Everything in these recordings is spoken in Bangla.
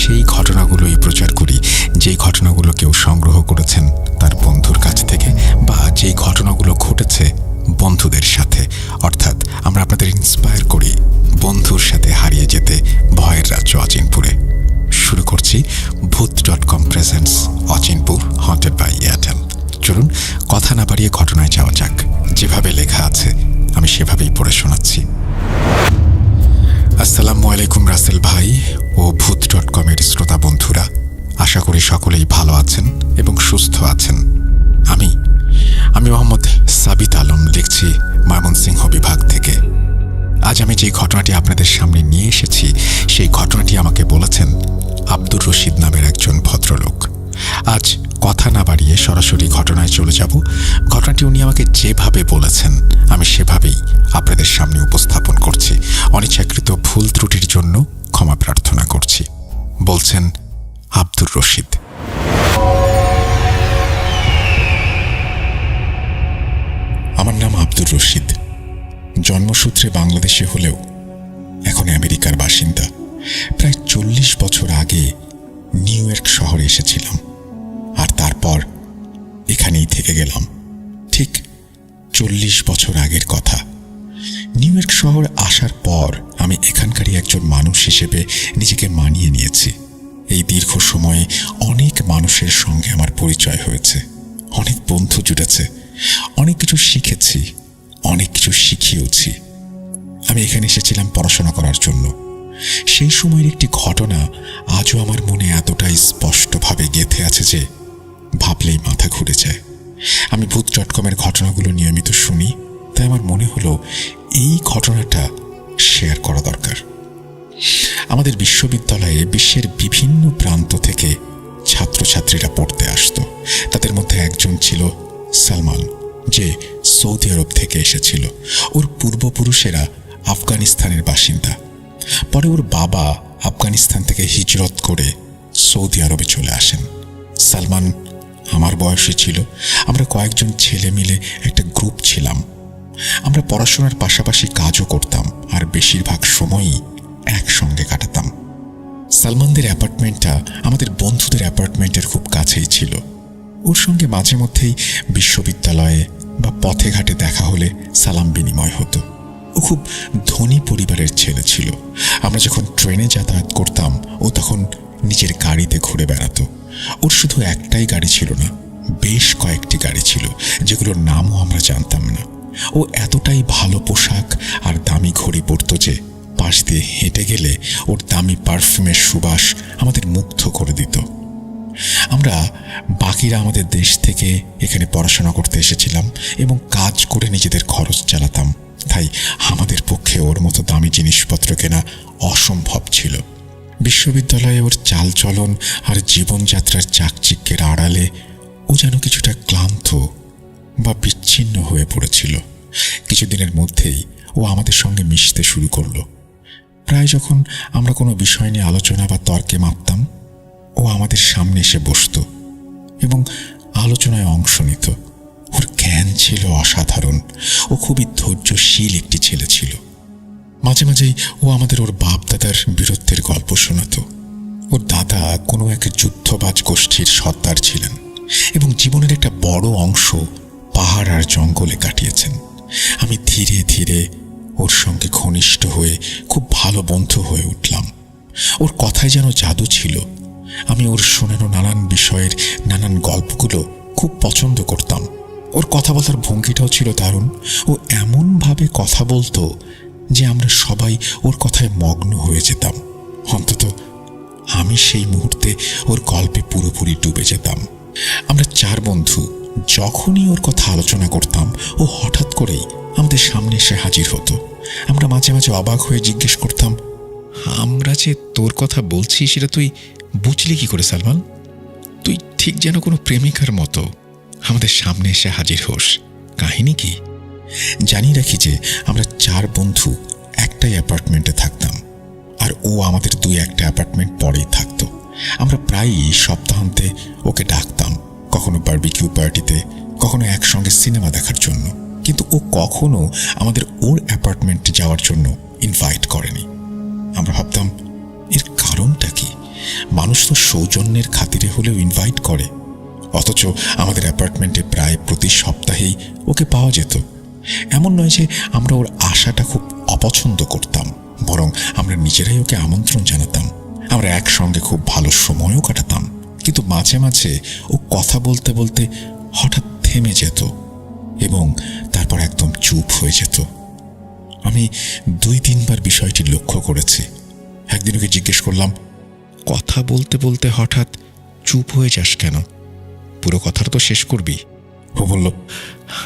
সেই ঘটনাগুলোই প্রচার করি যেই ঘটনাগুলো কেউ সংগ্রহ করেছেন তার বন্ধুর কাছ থেকে, বা যেই ঘটনাগুলো ঘটেছে বন্ধুদের সাথে। অর্থাৎ আমরা আপনাদের ইন্সপায়ার করি বন্ধুর সাথে হারিয়ে যেতে ভয়ের রাজ্য অচিনপুরে। শুরু করছি ভূত.com presents Achinpur haunted by Airtel. চলুন কথা না বাড়িয়ে ঘটনায় যাওয়া যাক। যেভাবে লেখা আছে আমি সেভাবেই পড়ে শোনাচ্ছি। আসসালামু আলাইকুম রাসেল ভাই ও ভূত.com এর শ্রোতা বন্ধুরা, আশা করি সকলেই ভালো আছেন এবং সুস্থ আছেন। আমি মোহাম্মদ সাবিত আলম লিখছি ময়মনসিংহ বিভাগ থেকে। আজ আমি যে ঘটনাটি আপনাদের সামনে নিয়ে এসেছি সেই ঘটনাটি আমাকে বলেছেন আব্দুর রশিদ নামের একজন ভদ্রলোক। আজ কথা না বাড়িয়ে সরাসরি ঘটনায় চলে যাব। ঘটনাটি উনি আমাকে যেভাবে বলেছেন আমি সেভাবেই আপনাদের সামনে উপস্থাপন করছি। অনিচ্ছাকৃত ভুল ত্রুটির জন্য ক্ষমা প্রার্থনা করছি। বলছেন আব্দুর রশিদ। আমার নাম আব্দুর রশিদ। জন্মসূত্রে বাংলাদেশে হলেও এখন আমেরিকার বাসিন্দা। প্রায় 40 বছর আগে নিউ ইয়র্ক শহরে এসেছিলাম, আর তারপর এখানেই থেকে গেলাম। ঠিক 40 বছর আগের কথা। নিউ ইয়র্ক শহর আসার পর আমি এখানকারই একজন মানুষ হিসেবে নিজেকে মানিয়ে নিয়েছি। এই দীর্ঘ সময়ে অনেক মানুষের সঙ্গে আমার পরিচয় হয়েছে, অনেক বন্ধু জুটেছে, অনেক কিছু শিখেছি, অনেক কিছু শিখিয়েছি। আমি এখানে এসেছিলাম পড়াশোনা করার জন্য। সেই সময়ের একটি ঘটনা আজও আমার মনে এতটাই স্পষ্টভাবে গেঁথে আছে যে ভাবলেই মাথা ঘুরে যায়। আমি ভূত.com এর ঘটনাগুলো নিয়মিত শুনি, তাই আমার মনে হলো এই ঘটনাটা শেয়ার করা দরকার। আমাদের বিশ্ববিদ্যালয়ে বিশ্বের বিভিন্ন প্রান্ত থেকে ছাত্রছাত্রীরা পড়তে আসতো। তাদের মধ্যে একজন ছিল সালমান, যে সৌদি আরব থেকে এসেছিল। ওর পূর্বপুরুষেরা আফগানিস্তানের বাসিন্দা। পরে ওর বাবা আফগানিস্তান থেকে হিজরত করে সৌদি আরবে চলে আসেন। সালমান আমার বয়সী ছিল। আমরা কয়েকজন ছেলে মিলে একটা গ্রুপ ছিলাম। আমরা পড়াশোনার পাশাপাশি কাজও করতাম, আর বেশিরভাগ সময়ই একসঙ্গে কাটাতাম। সালমানদের অ্যাপার্টমেন্টটা আমাদের বন্ধুদের অ্যাপার্টমেন্টের খুব কাছেই ছিল। ওর সঙ্গে মাঝে মধ্যেই বিশ্ববিদ্যালয়ে বা পথে ঘাটে দেখা হলে সালাম বিনিময় হতো। ও খুব ধনী পরিবারের ছেলে ছিল। আমরা যখন ট্রেনে যাতায়াত করতাম ও তখন নিজের গাড়িতে ঘুরে বেড়াতো। ওর শুধু একটাই গাড়ি ছিল না, বেশ কয়েকটি গাড়ি ছিল, যেগুলোর নামও আমরা জানতাম না। ও এতটাই ভালো পোশাক আর দামি ঘড়ি পরতো যে পাশ দিয়ে হেঁটে গেলে ওর দামি পারফিউমের সুবাস আমাদের মুগ্ধ করে দিত। আমরা বাকিরা আমাদের দেশ থেকে এখানে পড়াশোনা করতে এসেছিলাম এবং কাজ করে নিজেদের খরচ চালাতাম, তাই আমাদের পক্ষে ওর মতো দামি জিনিসপত্র কেনা অসম্ভব ছিল। বিশ্ববিদ্যালয়ে ওর চালচলন আর জীবনযাত্রার চাকচিক্যের আড়ালে ও যেন কিছুটা ক্লান্ত বা বিচ্ছিন্ন হয়ে পড়েছিল। কিছুদিনের মধ্যেই ও আমাদের সঙ্গে মিশতে শুরু করলো। প্রায় যখন আমরা কোনো বিষয় নিয়ে আলোচনা বা তর্কে মাপতাম, ও আমাদের সামনে এসে বসত এবং আলোচনায় অংশ নিত। ওর জ্ঞান ছিল অসাধারণ। ও খুবই ধৈর্যশীল একটি ছেলে ছিল। মাঝে মাঝেই ও আমাদের ওর বাপ দাদার বীরত্বের গল্প শোনাত। ওর দাদা কোনো এক যুদ্ধবাজ গোষ্ঠীর সর্দার ছিলেন এবং জীবনের একটা বড় অংশ পাহাড় আর জঙ্গলে কাটিয়েছেন। আমি ধীরে ধীরে ওর সঙ্গে ঘনিষ্ঠ হয়ে খুব ভালো বন্ধু হয়ে উঠলাম। ওর কথায় যেন জাদু ছিল। আমি ওর শোনানো নানান বিষয়ের নানান গল্পগুলো খুব পছন্দ করতাম। ওর কথা বলার ভঙ্গিটাও ছিল দারুণ। ও এমনভাবে কথা বলতো যে আমরা সবাই ওর কথায় মগ্ন হয়ে যেতাম। অন্তত আমি সেই মুহূর্তে ওর গল্পে পুরোপুরি ডুবে যেতাম। আমরা 4 বন্ধু যখনই ওর কথা আলোচনা করতাম, ও হঠাৎ করেই আমাদের সামনে এসে হাজির হতো। আমরা মাঝে মাঝে অবাক হয়ে জিজ্ঞেস করতাম, আমরা যে তোর কথা বলছি সেটা তুই বুঝলি কি করে সালমান? তুই ঠিক যেন কোনো প্রেমিকার মতো আমাদের সামনে এসে হাজির হোস। কাহিনী কি? জানিয়ে রাখি যে আমরা 4 বন্ধু একটাই অ্যাপার্টমেন্টে থাকতাম, আর ও আমাদের 2-1টা অ্যাপার্টমেন্ট পরেই থাকতো। আমরা প্রায়ই সপ্তাহান্তে ওকে ডাকতাম, কখনো বারবিকিউ পার্টিতে, কখনো একসঙ্গে সিনেমা দেখার জন্য। কিন্তু ও কখনো আমাদের ওর অ্যাপার্টমেন্টে যাওয়ার জন্য ইনভাইট করেনি। আমরা ভাবতাম এর কারণটা কি? মানুষ তো সৌজন্যের খাতিরে হলেও ইনভাইট করে, অথচ আমাদের অ্যাপার্টমেন্টে প্রায় প্রতি সপ্তাহেই ওকে পাওয়া যেত। এমন নয় যে আমরা ওর আশাটা খুব অপছন্দ করতাম, বরং আমরা নিজেরাই ওকে আমন্ত্রণ জানাতাম। আমরা একসঙ্গে খুব ভালো সময়ও কাটাতাম, কিন্তু মাঝে মাঝে ও কথা বলতে বলতে হঠাৎ থেমে যেত এবং তারপর একদম চুপ হয়ে যেত। আমি 2-3 বার বিষয়টি লক্ষ্য করেছি। একদিন ওকে জিজ্ঞেস করলাম, কথা বলতে বলতে হঠাৎ চুপ হয়ে যাস কেন? পুরো কথাটা তো শেষ করবি। ও বলল,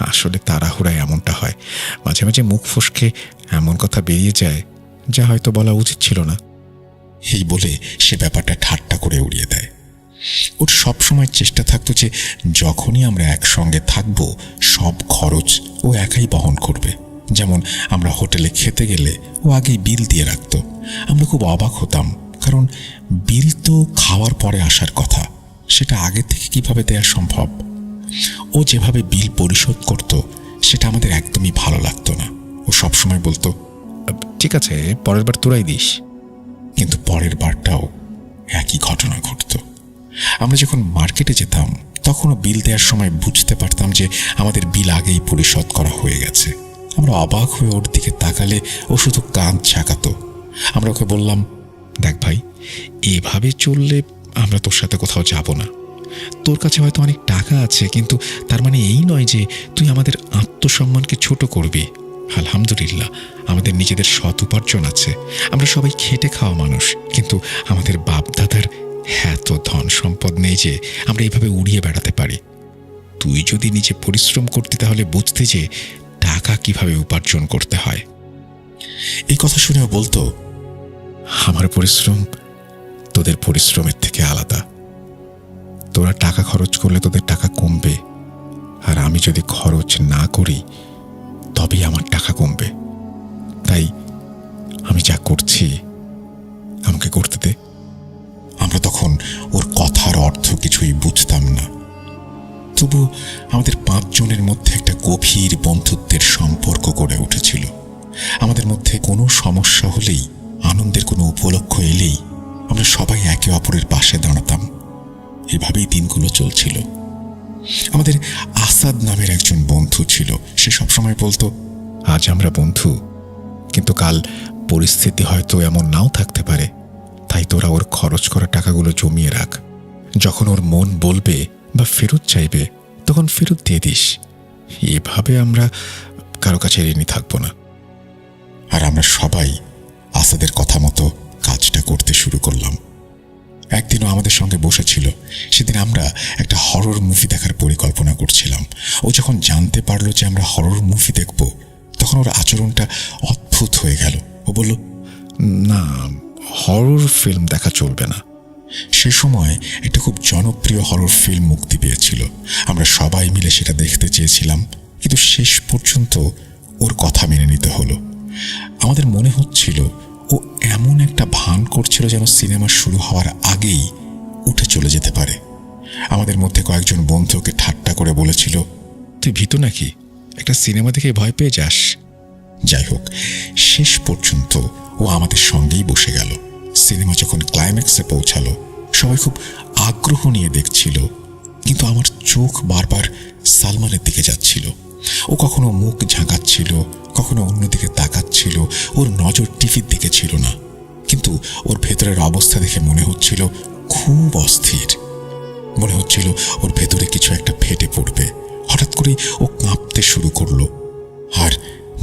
আসলে তাড়াহুড়ায় এমনটা হয়, মাঝে মাঝে মুখ ফসকে এমন কথা বেরিয়ে যায় যা হয়তো বলা উচিত ছিল না। এই বলে সে ব্যাপারটা ঠাট্টা করে উড়িয়ে দেয়। ওর সবসময় চেষ্টা থাকতো যে যখনই আমরা একসঙ্গে থাকব সব খরচ ও একাই বহন করবে। যেমন আমরা হোটেলে খেতে গেলে ও আগেই বিল দিয়ে রাখত। আমরা খুব অবাক হতাম, কারণ বিল তো খাওয়ার পরে আসার কথা, সেটা আগে থেকে কিভাবে দেয়া সম্ভব? ও যেভাবে বিল পরিশোধ করত সেটা আমাদের একদমই ভালো লাগতো না। ও সবসময় বলতো, ঠিক আছে, পরের বার তোরাই দিস। কিন্তু পরের বারটাও একই ঘটনা ঘটত। আমরা যখন মার্কেটে যেতাম তখনও বিল দেওয়ার সময় বুঝতে পারতাম যে আমাদের বিল আগেই পরিশোধ করা হয়ে গেছে। আমরা অবাক হয়ে ওর দিকে তাকালে ও শুধু কান ঝাঁকাতো। আমরা ওকে বললাম, দেখ ভাই, এভাবে চললে আমরা তোর সাথে কোথাও যাব না। তোর কাছে হয়তো অনেক টাকা আছে, কিন্তু তার মানে এই নয় যে তুই আমাদের আত্মসম্মানকে ছোট করবি। আলহামদুলিল্লাহ, আমাদের নিজেদের সৎ উপার্জন আছে। আমরা সবাই খেটে খাওয়া মানুষ, কিন্তু আমাদের বাপদাদার এত ধন সম্পদ নেই যে আমরা এইভাবে উড়িয়ে বেড়াতে পারি। তুই যদি নিজে পরিশ্রম করতে তাহলে বুঝতে যে টাকা কিভাবে উপার্জন করতে হয়। এই কথা শুনেও বলতো, আমার পরিশ্রম তোদের পরিশ্রমের থেকে আলাদা। তোরা টাকা খরচ করলে তোদের টাকা কমবে, আর আমি যদি খরচ না করি তবেই আমার টাকা কমবে। তাই আমি যা করছি আমাকে করতে দে। আমরা তখন ওর কথার অর্থ কিছুই বুঝতাম না, তবু আমাদের 5 জনের মধ্যে একটা গভীর বন্ধুত্বের সম্পর্ক গড়ে উঠেছিল। আমাদের মধ্যে কোনো সমস্যা হলেই, আনন্দের কোনো উপলক্ষ এলেই আমরা সবাই একে অপরের পাশে দাঁড়াতাম। এভাবেই দিনগুলো চলছিল। আমাদের আসাদ নামের একজন বন্ধু ছিল। সে সবসময় বলতো, আজ আমরা বন্ধু, কিন্তু কাল পরিস্থিতি হয়তো এমন নাও থাকতে পারে, তাই তোরা ওর খরচ করা টাকাগুলো জমিয়ে রাখ। যখন ওর মন বলবে বা ফেরত চাইবে তখন ফেরত দিয়ে দিস। এভাবে আমরা কারো কাছে ঋণী থাকবো না। আর আমরা সবাই আসাদের কথা মতো কাজটা করতে শুরু করলাম। একদিনও আমাদের সঙ্গে বসেছিল। সেদিন আমরা একটা হরর মুভি দেখার পরিকল্পনা করছিলাম। ও যখন জানতে পারলো যে আমরা হরর মুভি দেখব, তখন ওর আচরণটা অদ্ভুত হয়ে গেল। ও বলল, না, হরর ফিল্ম দেখা চলবে না। সে সময় একটা খুব জনপ্রিয় হরর ফিল্ম মুক্তি পেয়েছিল। আমরা সবাই মিলে সেটা দেখতে চেয়েছিলাম, কিন্তু শেষ পর্যন্ত ওর কথা মেনে নিতে হলো। আমাদের মনে হচ্ছিল ও এমন একটা ভান করছিল যেন সিনেমা শুরু হওয়ার আগেই উঠে চলে যেতে পারে। আমাদের মধ্যে কয়েকজন বন্ধু ওকে ঠাট্টা করে বলেছিল, তুই ভীতু নাকি? একটা সিনেমা দেখে ভয় পেয়ে যাস? যাই হোক, শেষ পর্যন্ত ও আমাদের সঙ্গেই বসে গেল। সিনেমা যখন ক্লাইম্যাক্সে পৌঁছালো, সবাই খুব আগ্রহ নিয়ে দেখছিল, কিন্তু আমার চোখ বারবার সালমানের দিকে যাচ্ছিল। ও কখনো মুখ ঝাঁকাচ্ছিল, কখনো অন্যদিকে তাকাচ্ছিল। ওর নজর টিভির দিকে ছিল না, কিন্তু ওর ভেতরের অবস্থা দেখে মনে হচ্ছিল খুব অস্থির। মনে হচ্ছিল ওর ভেতরে কিছু একটা ফেটে পড়বে। হঠাৎ করে ও কাঁপতে শুরু করলো আর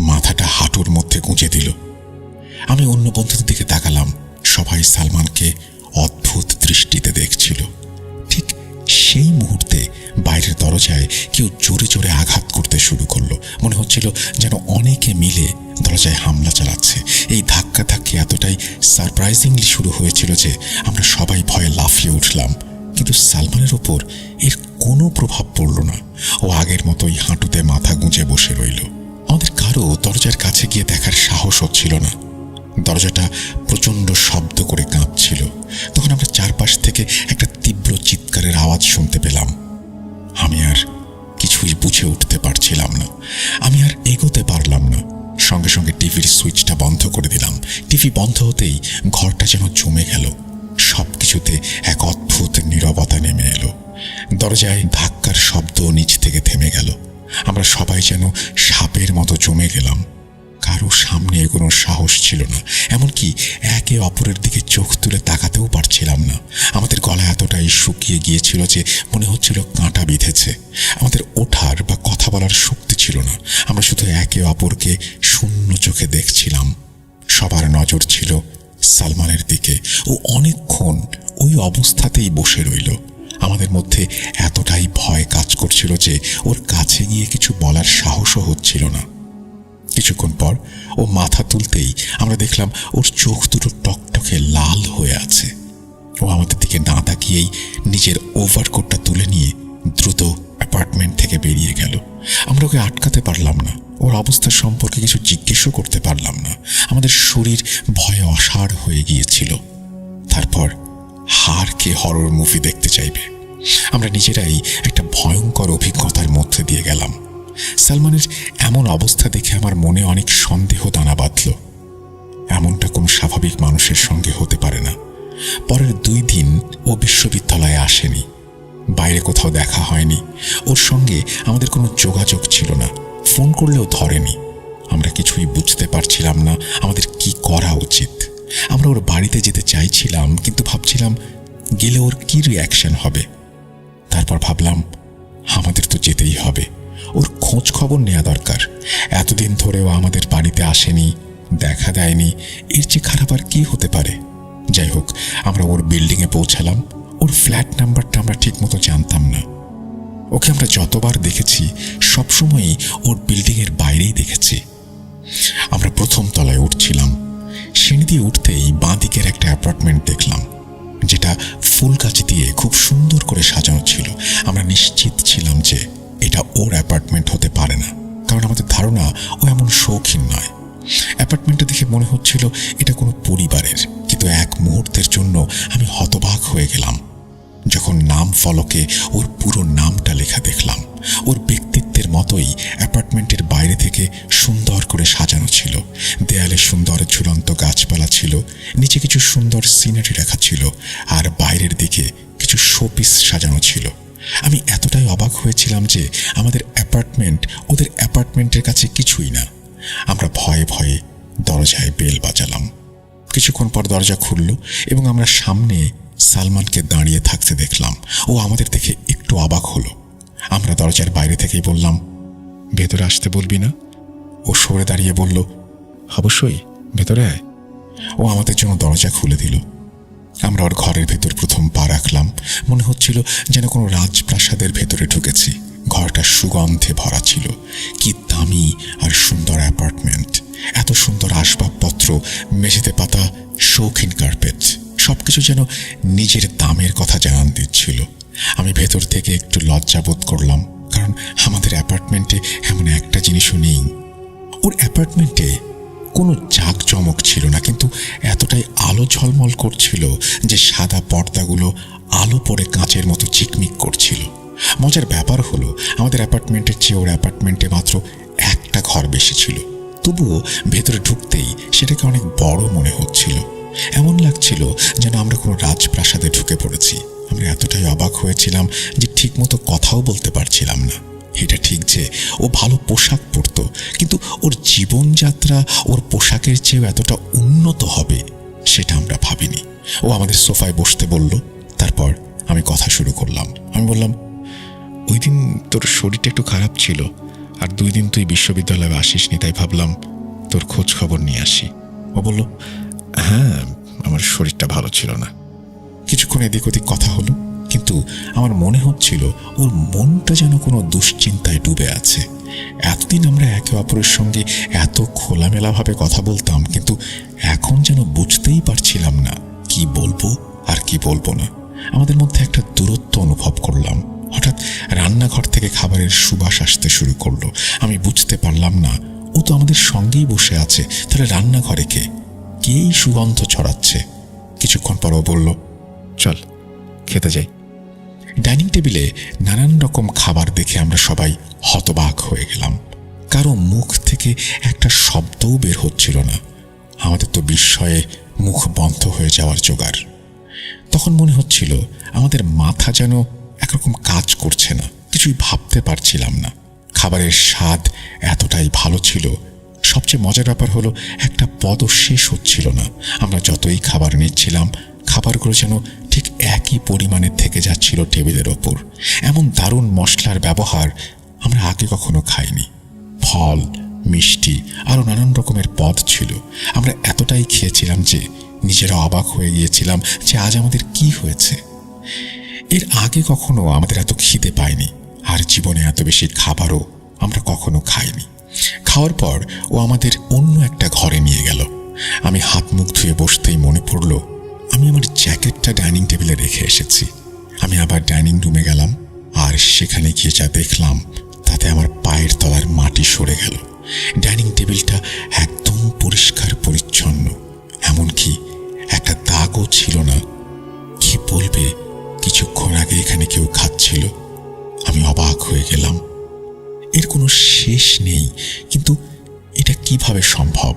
মাথাটা হাঁটুর মধ্যে গুঁজে দিল। আমি অন্য বন্ধুদের দিকে তাকালাম। সবাই সালমানকে অদ্ভুত দৃষ্টিতে দেখছিল। ঠিক সেই মুহূর্তে বাইরের দরজায় কেউ জোরে জোরে আঘাত করতে শুরু করলো। মনে হচ্ছিল যেন অনেকে মিলে দরজায় হামলা চালাচ্ছে। এই ধাক্কাধাক্কি এতটাই সারপ্রাইজিংলি শুরু হয়েছিল যে আমরা সবাই ভয়ে লাফিয়ে উঠলাম, কিন্তু সালমানের ওপর এর কোনো প্রভাব পড়ল না। ও আগের মতোই হাঁটুতে মাথা গুঁজে বসে রইল। আমাদের কারো দরজার কাছে গিয়ে দেখার সাহস হচ্ছিল না। দরজাটা প্রচণ্ড শব্দ করে কাঁপছিল। তখন আমরা চারপাশ থেকে একটা তীব্র চিৎকারের আওয়াজ শুনতে পেলাম। আমি আর কিছুই বুঝে উঠতে পারছিলাম না। আমি আর এগোতে পারলাম না। সঙ্গে সঙ্গে টিভির সুইচটা বন্ধ করে দিলাম। টিভি বন্ধ হতেই ঘরটা যেন জমে গেল। সবকিছুতে এক অদ্ভুত নীরবতা নেমে এলো। দরজায় ধাক্কার শব্দ নিচ থেকে থেমে গেল। আমরা সবাই যেন সাপের মতো জমে গেলাম। কারো সামনে এগোনোর সাহস ছিল না, এমনকি একে অপরের দিকে চোখ তুলে তাকাতেও পারছিলাম না। আমাদের গলা এতটাই শুকিয়ে গিয়েছিল যে মনে হচ্ছিল কাঁটা বিঁধেছে। আমাদের ওঠার বা কথা বলার শক্তি ছিল না। আমরা শুধু একে অপরকে শূন্য চোখে দেখছিলাম। সবার নজর ছিল সালমানের দিকে। ও অনেকক্ষণ ওই অবস্থাতেই বসে রইল। আমাদের মধ্যে এতটাই ভয় কাজ করছিল যে ওর কাছে গিয়ে কিছু বলার সাহসও হচ্ছিল না। কিছুক্ষণ পর ও মাথা তুলতেই আমরা দেখলাম ওর চোখ দুটো টকটকে লাল হয়ে আছে। ও আমাদের দিকে না তাকিয়েই নিজের ওভারকোটটা তুলে নিয়ে দ্রুত অ্যাপার্টমেন্ট থেকে বেরিয়ে গেল। আমরা ওকে আটকাতে পারলাম না, ওর অবস্থা সম্পর্কে কিছু জিজ্ঞেসও করতে পারলাম না। আমাদের শরীর ভয়ে অসাড় হয়ে গিয়েছিল। তারপর কে হরর মুভি দেখতে চাইবে? আমরা নিজেরাই একটা ভয়ঙ্কর অভিজ্ঞতার মধ্যে দিয়ে গেলাম। সালমানের এমন অবস্থা দেখে আমার মনে অনেক সন্দেহ দানা বাঁধল। এমনটা কোনো স্বাভাবিক মানুষের সঙ্গে হতে পারে না। পরের 2 দিন ও বিশ্ববিদ্যালয়ে আসেনি, বাইরে কোথাও দেখা হয়নি। ওর সঙ্গে আমাদের কোনো যোগাযোগ ছিল না, ফোন করলেও ধরেনি। আমরা কিছুই বুঝতে পারছিলাম না আমাদের কি করা উচিত। আমরা ওর বাড়িতে যেতে চাইছিলাম, কিন্তু ভাবছিলাম গেলে ওর কি রিয়াকশন হবে। তারপর ভাবলাম আমাদের তো যেতেই হবে, ওর খোঁজ খবর নেওয়া দরকার। এতদিন ধরেও আমাদের বাড়িতে আসেনি, দেখা দেয়নি, এর চেয়ে খারাপ আর কি হতে পারে। যাই হোক, আমরা ওর বিল্ডিংয়ে পৌঁছালাম। ওর ফ্ল্যাট নাম্বারটা আমরা ঠিক মতো জানতাম না। ওকে আমরা যতবার দেখেছি সবসময়ই ওর বিল্ডিংয়ের বাইরেই দেখেছি। আমরা প্রথম তলায় উঠছিলাম। সিঁড়ি দিয়ে উঠতেই বাঁ দিকের একটা অ্যাপার্টমেন্ট দেখলাম, যেটা ফুল গাছ দিয়ে খুব সুন্দর করে সাজানো ছিল। আমরা নিশ্চিত ছিলাম যে এটা ওর অ্যাপার্টমেন্ট হতে পারে না, কারণ আমাদের ধারণা ও এমন শৌখিন নয়। অ্যাপার্টমেন্টটা দেখে মনে হচ্ছিল এটা কোনো পরিবারের, কিন্তু এক মুহূর্তের জন্য আমি হতবাক হয়ে গেলাম যখন নাম ফলকে ওর পুরো নামটা লেখা দেখলাম। ওর ব্যক্তিত্বের মতোই অ্যাপার্টমেন্টের বাইরে থেকে সুন্দর করে সাজানো ছিল। দেয়ালে সুন্দর ঝুলন্ত গাছপালা ছিল, নিচে কিছু সুন্দর সিনারি রাখা ছিল, আর বাইরের দিকে কিছু শোপিস সাজানো ছিল। আমি এতটাই অবাক হয়েছিলাম যে আমাদের অ্যাপার্টমেন্ট ওদের অ্যাপার্টমেন্টের কাছে কিছুই না। আমরা ভয়ে ভয়ে দরজায় বেল বাজালাম। কিছুক্ষণ পর দরজা খুলল এবং আমরা সামনে সালমানকে দাঁড়িয়ে থাকতে দেখলাম। ও আমাদের দেখে একটু অবাক হলো। আমরা দরজার বাইরে থেকেই বললাম, ভেতরে আসতে বলবি না? ও সরে দাঁড়িয়ে বলল, অবশ্যই, ভেতরে আয়। ও আমাদের জন্য দরজা খুলে দিল। আমরা ওর ঘরের ভেতর প্রথম পা রাখলাম। মনে হচ্ছিল যেন কোনো রাজপ্রাসাদের ভেতরে ঢুকেছি। ঘরটা সুগন্ধে ভরা ছিল। কি দামি আর সুন্দর অ্যাপার্টমেন্ট! এত সুন্দর আসবাবপত্র, মেঝেতে পাতা শৌখিন কার্পেট, সবকিছু যেন নিজের দামের কথা জানান দিচ্ছিল। আমি ভেতর থেকে একটু লজ্জাবোধ করলাম, কারণ আমাদের অ্যাপার্টমেন্টে এমন একটা জিনিসও নেই। ওর অ্যাপার্টমেন্টে কোনো জাঁকজমক ছিল না, কিন্তু এতটাই আলো ঝলমল করছিল যে সাদা পর্দাগুলো আলো পড়ে কাঁচের মতো চিকমিক করছিল। মজার ব্যাপার হলো, আমাদের অ্যাপার্টমেন্টের চেয়ে ওর অ্যাপার্টমেন্টে মাত্র একটা ঘর বেশি ছিল। তবুও ভেতরে ঢুকতেই সেটাকে অনেক বড় মনে হচ্ছিল। এমন লাগছিল যেন আমরা কোনো রাজপ্রাসাদে ঢুকে পড়েছি। আমরা এতটাই অবাক হয়েছিলাম যে ঠিকমতো কথাও বলতে পারছিলাম না। এটা ঠিক যে ও ভালো পোশাক পরত, কিন্তু ওর জীবনযাত্রা ওর পোশাকের চেয়েও এতটা উন্নত হবে সেটা আমরা ভাবিনি। ও আমাদের সোফায় বসতে বলল। তারপর আমি কথা শুরু করলাম। আমি বললাম, ওই দিন তোর শরীরটা একটু খারাপ ছিল, আর 2 দিন তুই বিশ্ববিদ্যালয়ে আসিসনি, তাই ভাবলাম তোর খোঁজ খবর নিয়ে আসি। ও বলল, হ্যাঁ, আমার শরীরটা ভালো ছিল না। কিছুক্ষণ এদিক ওদিক কথা হলো, কিন্তু আমার মনে হচ্ছিল ওর মনটা যেন কোনো দুশ্চিন্তায় ডুবে আছে। এতদিন আমরা একে অপরের সঙ্গে এত খোলামেলাভাবে কথা বলতাম, কিন্তু এখন যেন বুঝতেই পারছিলাম না কি বলবো আর কি বলবো না। আমাদের মধ্যে একটা দূরত্ব অনুভব করলাম। হঠাৎ রান্নাঘর থেকে খাবারের সুবাস আসতে শুরু করলো। আমি বুঝতে পারলাম না, ও তো আমাদের সঙ্গেই বসে আছে, তাহলে রান্নাঘরে কেই সুগন্ধ ছড়াচ্ছে। কিছুক্ষণ পর ও বলল, চল খেতে যাই। ডাইনিং টেবিলে নানান রকম খাবার দেখে আমরা সবাই হতবাক হয়ে গেলাম। কারো মুখ থেকে একটা শব্দও বের হচ্ছিল না। আমাদের তো বিস্ময়ে মুখ বন্ধ হয়ে যাওয়ার জোগাড়। তখন মনে হচ্ছিল আমাদের মাথা যেন একরকম কাজ করছে না, কিছুই ভাবতে পারছিলাম না। খাবারের স্বাদ এতটাই ভালো ছিল, সবচেয়ে মজার ব্যাপার হলো একটা পদও শেষ হচ্ছিল না। আমরা যতই খাবার নিচ্ছিলাম, খাবারগুলো যেন ঠিক একই পরিমাণে থেকে যাচ্ছিল টেবিলের ওপর। এমন দারুণ মশলার ব্যবহার আমরা আগে কখনো খাইনি। ফল, মিষ্টি আরও নানান রকমের পদ ছিল। আমরা এতটাই খেয়েছিলাম যে নিজেরা অবাক হয়ে গিয়েছিলাম যে আজ আমাদের কি হয়েছে। এর আগে কখনো আমাদের এত খিদে পায়নি, আর জীবনে এত বেশি খাবারও আমরা কখনো খাইনি। খাওয়ার পর ও আমাদের অন্য একটা ঘরে নিয়ে গেল। আমি হাত মুখ ধুয়ে বসতেই মনে পড়ল আমি আমার জ্যাকেটটা ডাইনিং টেবিলে রেখে এসেছি। আমি আবার ডাইনিং রুমে গেলাম, আর সেখানে গিয়ে যা দেখলাম তাতে আমার পায়ের তলার মাটি সরে গেল। ডাইনিং টেবিলটা একদম পরিষ্কার পরিচ্ছন্ন, এমনকি একটা দাগও ছিল না। কি বলবে, কিছুক্ষণ আগে এখানে কেউ খাচ্ছিল। আমি অবাক হয়ে গেলাম। এর কোনো শেষ নেই, কিন্তু এটা কিভাবে সম্ভব?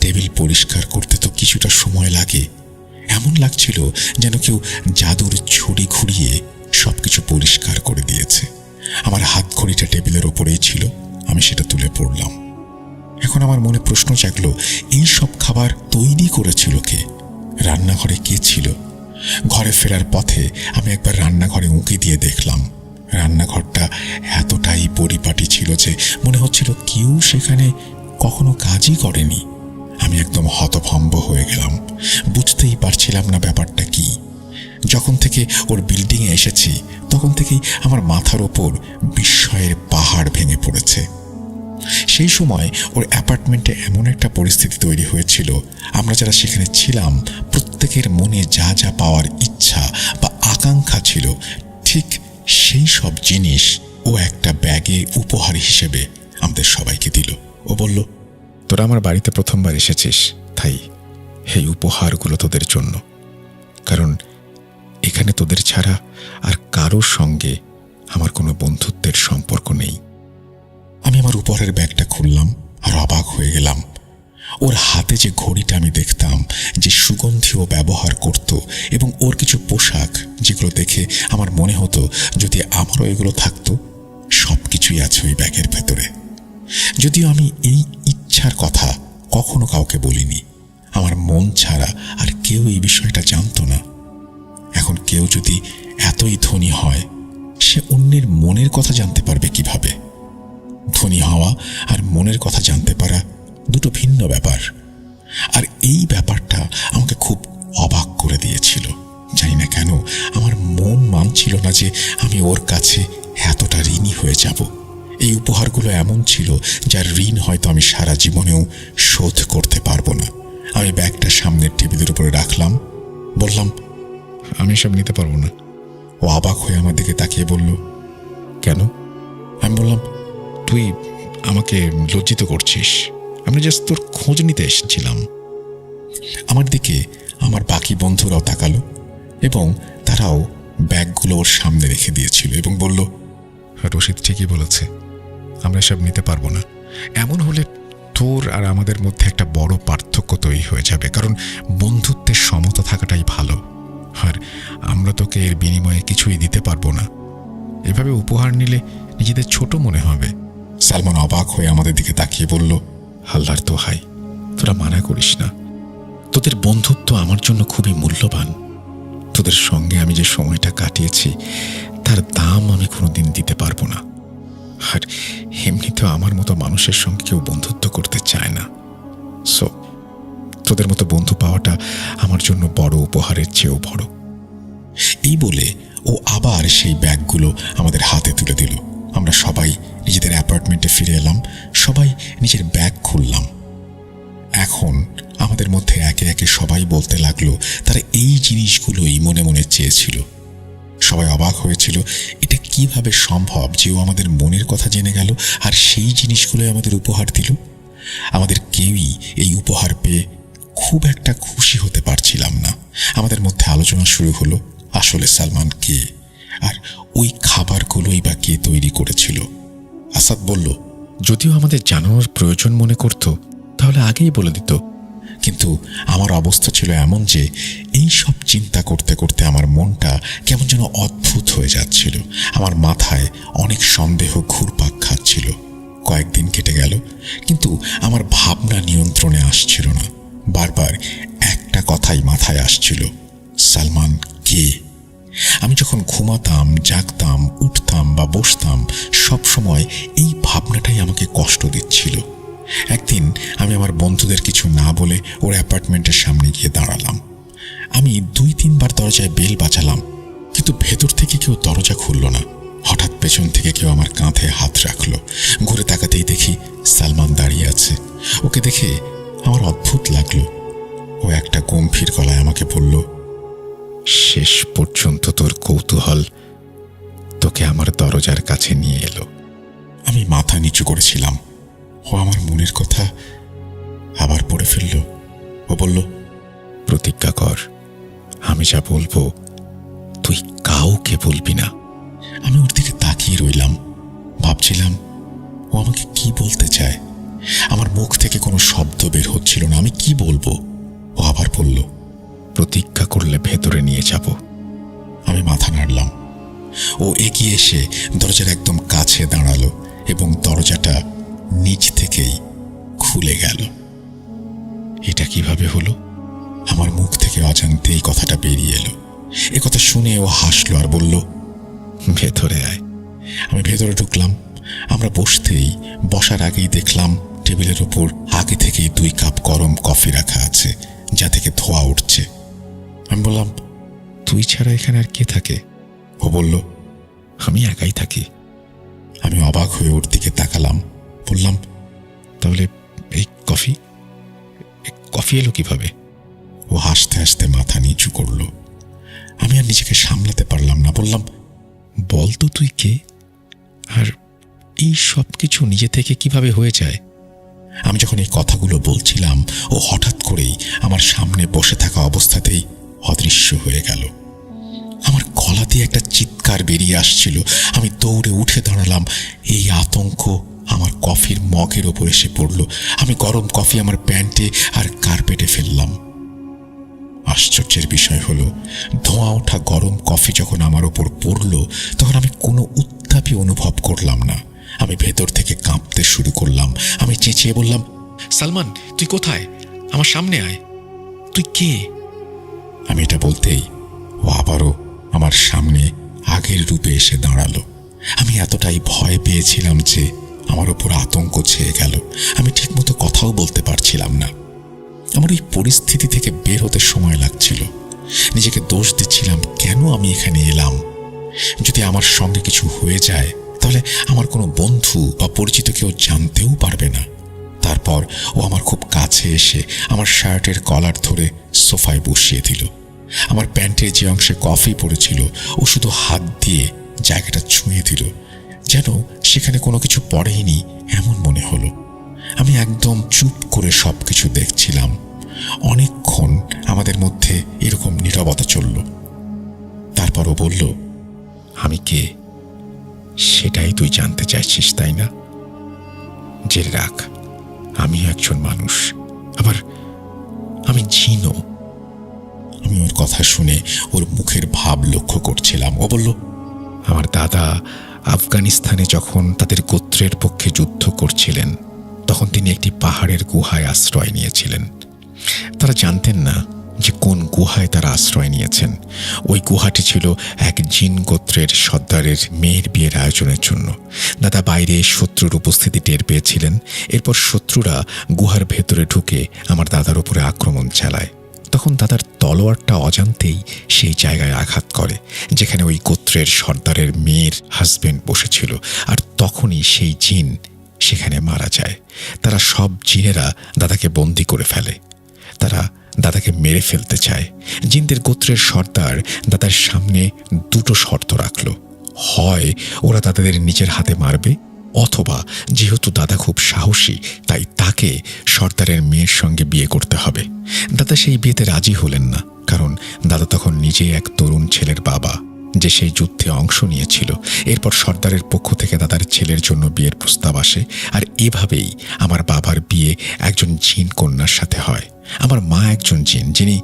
টেবিল পরিষ্কার করতে তো কিছুটা সময় লাগে। এমন লাগছিল যেন কেউ জাদুর ছুরি ঘুরিয়ে সবকিছু পরিষ্কার করে দিয়েছে। আমার হাত ঘড়িটা টেবিলের ওপরেই ছিল, আমি সেটা তুলে পড়লাম। এখন আমার মনে প্রশ্ন জাগলো, এই সব খাবার তৈরি করেছিল কে? রান্নাঘরে কে ছিল? ঘরে ফেরার পথে আমি একবার রান্নাঘরে উঁকি দিয়ে দেখলাম। রান্নাঘরটা এতটাই পরিপাটি ছিল যে মনে হচ্ছিল কেউ সেখানে কখনো কাজই করেনি। আমি একদম হতভম্ব হয়ে গেলাম, বুঝতেই পারছিলাম না ব্যাপারটা কি। যখন থেকে ওর বিল্ডিংয়ে এসেছি তখন থেকেই আমার মাথার ওপর বিস্ময়ের পাহাড় ভেঙে পড়েছে। সেই সময় ওর অ্যাপার্টমেন্টে এমন একটা পরিস্থিতি তৈরি হয়েছিল, আমরা যারা সেখানে ছিলাম প্রত্যেকের মনে যা যা পাওয়ার ইচ্ছা বা আকাঙ্ক্ষা ছিল, ঠিক সেই সব জিনিস ও একটা ব্যাগে উপহার হিসেবে আমাদের সবাইকে দিল। ও বলল, তোরা আমার বাড়িতে প্রথমবার এসেছিস, তাই এই উপহারগুলো তোদের জন্য। কারণ এখানে তোদের ছাড়া আর কারোর সঙ্গে আমার কোনো বন্ধুত্বের সম্পর্ক নেই। আমি আমার উপহারের ব্যাগটা খুললাম আর অবাক হয়ে গেলাম। ওর হাতে যে ঘড়িটা আমি দেখতাম, যে সুগন্ধি ও ব্যবহার করত, এবং ওর কিছু পোশাক যেগুলো দেখে আমার মনে হতো যদি আমারও এগুলো থাকতো, সব কিছুই আছে ওই ব্যাগের ভেতরে। যদিও আমি এই ইচ্ছার কথা কখনো কাউকে বলিনি, আমার মন ছাড়া আর কেউ এই বিষয়টা জানতো না। এখন কেউ যদি এতই ধনী হয়, সে অন্যের মনের কথা জানতে পারবে কিভাবে? ধনী হওয়া আর মনের কথা জানতে পারা দুটো ভিন্ন ব্যাপার। আর এই ব্যাপারটা আমাকে খুব অবাক করে দিয়েছিল। জানি না কেন আমার মন মানছিল না যে আমি ওর কাছে এতটা ঋণী হয়ে যাব। এই উপহারগুলো এমন ছিল যার ঋণ হয়তো আমি সারা জীবনেও শোধ করতে পারবো না। আমি ব্যাগটা সামনের টেবিলের উপরে রাখলাম, বললাম, আমি এসব নিতে পারবো না। ও অবাক হয়ে আমার দিকে তাকিয়ে বলল, কেন? আমি বললাম, তুই আমাকে লজ্জিত করছিস। আমি জাস্ট তোর খোঁজ নিতে এসেছিলাম। আমার দিকে আমার বাকি বন্ধুরাও তাকালো এবং তারাও ব্যাগগুলো ওর সামনে রেখে দিয়েছিল এবং বলল, রশিদ ঠিকই বলেছে, আমরা সব নিতে পারবো না। এমন হলে তোর আর আমাদের মধ্যে একটা বড় পার্থক্য তৈরি হয়ে যাবে, কারণ বন্ধুত্বের সমতা থাকাটাই ভালো। আর আমরা তোকে এর বিনিময়ে কিছুই দিতে পারবো না। এভাবে উপহার নিলে নিজেদের ছোট মনে হবে। সালমান অবাক হয়ে আমাদের দিকে তাকিয়ে বলল, আল্লাহর দোহাই, তোরা মানা করিস না। তোদের বন্ধুত্ব আমার জন্য খুবই মূল্যবান। তোদের সঙ্গে আমি যে সময়টা কাটিয়েছি তার দাম আমি কোনোদিন দিতে পারবো না। আর এমনিতেও আমার মতো মানুষের সঙ্গে কেউ বন্ধুত্ব করতে চায় না। সো তোদের মতো বন্ধু পাওয়াটা আমার জন্য বড় উপহারের চেয়েও বড়। এই বলে ও আবার সেই ব্যাগগুলো আমাদের হাতে তুলে দিল। আমরা সবাই নিজেদের অ্যাপার্টমেন্টে ফিরে এলাম, সবাই নিজের ব্যাগ খুললাম। এখন আমাদের মধ্যে একে একে সবাই বলতে লাগলো তারা এই জিনিসগুলোই মনে মনে চেয়েছিল। সবাই অবাক হয়েছিল, এটা কিভাবে সম্ভব যে ও আমাদের মনের কথা জেনে গেল আর সেই জিনিসগুলোই আমাদের উপহার দিল। আমাদের কেউই এই উপহার পেয়ে খুব একটা খুশি হতে পারছিলাম না। আমাদের মধ্যে আলোচনা শুরু হলো, আসলে সালমান কে, আর ওই খাবারগুলোই বা কে তৈরি করেছিল। আসাদ বলল, যদিও আমাদের জানানোর প্রয়োজন মনে করত তাহলে আগেই বলে দিত, কিন্তু আমার অবস্থা ছিল এমন যে এই সব চিন্তা করতে করতে আমার মনটা কেমন যেন অদ্ভুত হয়ে যাচ্ছিল। আমার মাথায় অনেক সন্দেহ ঘুরপাক খাচ্ছিল। কয়েকদিন কেটে গেল, কিন্তু আমার ভাবনা নিয়ন্ত্রণে আসছিল না। বারবার একটা কথাই মাথায় আসছিল, সালমান কে? আমি যখন ঘুমাতাম, জাগতাম, উঠতাম বা বসতাম, সব সময় এই ভাবনাটাই আমাকে কষ্ট দিচ্ছিল। একদিন আমি আমার বন্ধুদের কিছু না বলে ওর অ্যাপার্টমেন্টের সামনে গিয়ে দাঁড়ালাম। আমি 2-3 বার দরজায় বেল বাজালাম, কিন্তু ভেতর থেকে কেউ দরজা খুলল না। হঠাৎ পেছন থেকে কেউ আমার কাঁধে হাত রাখলো। ঘুরে তাকাতেই দেখি সালমান দাঁড়িয়ে আছে। ওকে দেখে আমার অদ্ভুত লাগলো। ও একটা গম্ভীর গলায় আমাকে বলল, শেষ পর্যন্ত তোর কৌতূহল তোকে আমার দরজার কাছে নিয়ে এলো। আমি মাথা নিচু করেছিলাম। ও আমার মনের কথা আবার পড়ে ফেলল। ও বলল, প্রতিজ্ঞা কর, আমি যা বলবো তুই কাউকে বলবি না। আমি ওর দিকে তাকিয়ে রইলাম, ভাবছিলাম ও আমাকে কি বলতে চায়। আমার মুখ থেকে কোনো শব্দ বের হচ্ছিল না। আমি কি বলবো? ও আবার বলল, প্রতিজ্ঞা করলে ভেতরে নিয়ে যাব। আমি মাথা নাড়লাম। ও এগিয়ে এসে দরজার একদম কাছে দাঁড়ালো এবং দরজাটা নিচ থেকেই খুলে গেল। এটা কিভাবে হলো? আমার মুখ থেকে অজান্তেই কথাটা বেরিয়ে এলো। এ কথা শুনে ও হাসলো আর বলল, ভেতরে আয়। আমি ভেতরে ঢুকলাম। আমরা বসার আগেই দেখলাম টেবিলের উপর আগে থেকেই 2 কাপ গরম কফি রাখা আছে, যা থেকে ধোঁয়া উঠছে। আমি বললাম, তুই ছাড়া এখানে আর কে থাকে? ও বলল, আমি একাই থাকি। আমি অবাক হয়ে ওর দিকে তাকালাম। বললাম, তাহলে এই কফি এলো কিভাবে? ও হাসতে হাসতে মাথা নিচু করলো। আমি আর নিজেকে সামলাতে পারলাম না। বললাম, বল তো তুই কে, আর এই সব কিছু নিজে থেকে কিভাবে হয়ে যায়? আমি যখন এই কথাগুলো বলছিলাম, ও হঠাৎ করেই আমার সামনে বসে থাকা অবস্থাতেই অদৃশ্য হয়ে গেল। আমার গলা দিয়ে একটা চিৎকার বেরিয়ে আসছিল। আমি দৌড়ে উঠে দাঁড়ালাম। এই আতঙ্ক আমার কফির মগের ওপর এসে পড়ল। আমি গরম কফি আমার প্যান্টে আর কার্পেটে ফেললাম। আশ্চর্যের বিষয় হলো, ধোঁয়া ওঠা গরম কফি যখন আমার ওপর পড়ল, তখন আমি কোনো উত্তাপই অনুভব করলাম না। আমি ভেতর থেকে কাঁপতে শুরু করলাম। আমি চেঁচিয়ে বললাম, সালমান, তুই কোথায়? আমার সামনে আয়। তুই কে? আমি এটা বলতেই ও আবারও আমার সামনে আগের রূপে এসে দাঁড়ালো। আমি এতটাই ভয় পেয়েছিলাম যে আমার ওপর আতঙ্ক ছেয়ে গেল। আমি ঠিকমতো কথাও বলতে পারছিলাম না। আমার এই পরিস্থিতি থেকে বের হতে সময় লাগছিল। নিজেকে দোষ দিচ্ছিলাম, কেন আমি এখানে এলাম? যদি আমার সঙ্গে কিছু হয়ে যায়, তাহলে আমার কোনো বন্ধু বা পরিচিত কেউ জানতেও পারবে না। তারপর ও আমার খুব কাছে এসে আমার শার্টের কলার ধরে সোফায় বসিয়ে দিল। আমার প্যান্টের যে অংশে কফি পড়েছিল, ও শুধু হাত দিয়ে জায়গাটা ছুঁয়ে দিল, যেন সেখানে কোনো কিছু পড়েইনি এমন মনে হলো। আমি একদম চুপ করে সবকিছু দেখছিলাম। অনেকক্ষণ আমাদের মধ্যে এরকম নীরবতা চলল। তারপর ও বলল, আমি কে সেটাই তুই জানতে চাইছিস, তাই না? জেনে রাখ, আমি একজন মানুষ, আবার আমি জিনও। আমি ওর কথা শুনে ওর মুখের ভাব লক্ষ্য করছিলাম। ও বলল, আমার দাদা আফগানিস্তানে যখন তাদের গোত্রের পক্ষে যুদ্ধ করছিলেন, তখন তিনি একটি পাহাড়ের গুহায় আশ্রয় নিয়েছিলেন। তারা জানতেন না যে কোন গুহায় তারা আশ্রয় নিয়েছেন। ওই গুহাটি ছিল এক জিন গোত্রের সর্দারের মেয়ের বিয়ের আয়োজনের জন্য। দাদা বাইরে শত্রুর উপস্থিতি টের পেয়েছিলেন। এরপর শত্রুরা গুহার ভেতরে ঢুকে আমার দাদার উপরে আক্রমণ চালায়। তখন দাদার তলোয়ারটা অজান্তেই সেই জায়গায় আঘাত করে যেখানে ওই গোত্রের সর্দারের মেয়ের হাজবেন্ড বসেছিল, আর তখনই সেই জিন সেখানে মারা যায়। তারা সব জিনেরা দাদাকে বন্দি করে ফেলে। তারা দাদাকে মেরে ফেলতে চায়। জিনদের গোত্রের সর্দার দাদার সামনে 2টো শর্ত রাখল। হয় ওরা দাদাদের নিজের হাতে মারবে, অথবা যেহেতু দাদা খুব সাহসী, তাই তাকে সর্দারের মেয়ের সঙ্গে বিয়ে করতে হবে। দাদা সেই বিয়েতে রাজি হলেন না, কারণ দাদা তখন নিজেই এক তরুণ ছেলের বাবা, যে সেই যুদ্ধে অংশ নিয়েছিল। এরপর সর্দারের পক্ষ থেকে দাদার ছেলের জন্য বিয়ের প্রস্তাব আসে, আর এভাবেই আমার বাবার বিয়ে একজন জিন কন্যার সাথে হয়। আমার মা একজন জিন, যিনি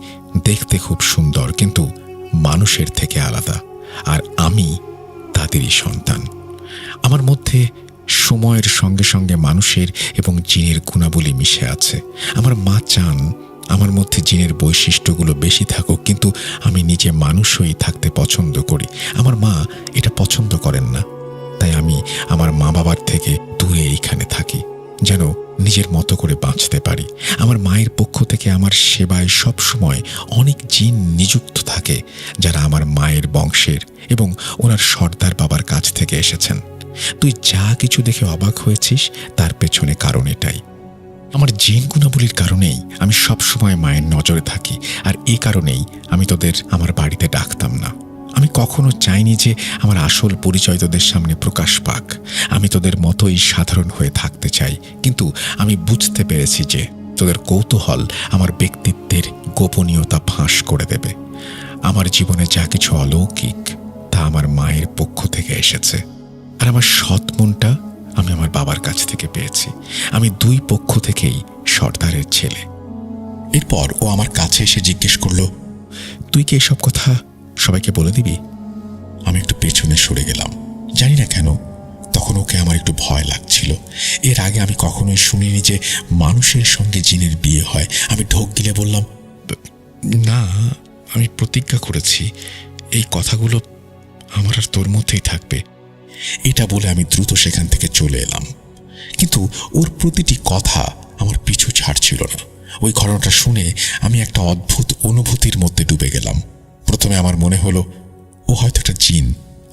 দেখতে খুব সুন্দর কিন্তু মানুষের থেকে আলাদা, আর আমি তাদেরই সন্তান। আমার মধ্যে সময়ের সঙ্গে সঙ্গে মানুষের এবং জিনের গুণাবলী মিশে আছে। আমার মা চান আমার মধ্যে জিনের বৈশিষ্ট্যগুলো বেশি থাকুক, কিন্তু আমি নিজে মানুষ হয়েই থাকতে পছন্দ করি। আমার মা এটা পছন্দ করেন না, তাই আমি আমার মা বাবার থেকে দূরে এইখানে থাকি, যেন নিজের মতো করে বাঁচতে পারি। আমার মায়ের পক্ষ থেকে আমার সেবায় সবসময় অনেক জিন নিযুক্ত থাকে, যারা আমার মায়ের বংশের এবং ওনার সর্দার বাবার কাছ থেকে এসেছেন। তুই যা কিছু দেখে অবাক হয়েছিস তার পেছনে কারণ এটাই। আমার জিন গুণাবলীর কারণেই আমি সবসময় মায়ের নজরে থাকি, আর এই কারণেই আমি তোদের আমার বাড়িতে ডাকতাম না। আমি কখনো চাইনি যে আমার আসল পরিচয় তোদের সামনে প্রকাশ পাক। আমি তোদের মতোই সাধারণ হয়ে থাকতে চাই, কিন্তু আমি বুঝতে পেরেছি যে তোদের কৌতূহল আমার ব্যক্তিত্বের গোপনীয়তা ফাঁস করে দেবে। আমার জীবনে যা কিছু অলৌকিক তা আমার মায়ের পক্ষ থেকে এসেছে, আর আমার সৎ মনটা আমি আমার বাবার কাছ থেকে পেয়েছি। আমি দুই পক্ষ থেকেই সর্দারের ছেলে। এরপর ও আমার কাছে এসে জিজ্ঞেস করলো, তুই কি এসব কথা সবাইকে বলে দিবি? আমি একটু পেছনে সরে গেলাম। জানি না কেন তখন ওকে আমার একটু ভয় লাগছিল। এর আগে আমি কখনোই শুনিনি যে মানুষের সঙ্গে জিনের বিয়ে হয়। আমি ঢোক গিলে বললাম, না, আমি প্রতিজ্ঞা করেছি এই কথাগুলো আমার আর তোর মধ্যেই থাকবে। এটা বলে আমি দ্রুত সেখান থেকে চলে এলাম, কিন্তু ওর প্রতিটি কথা আমার পিছু ছাড়ছিল না। ওই ঘটনাটা শুনে আমি একটা অদ্ভুত অনুভূতির মধ্যে ডুবে গেলাম। প্রথমে আমার মনে হলো ও হয়তো একটা জিন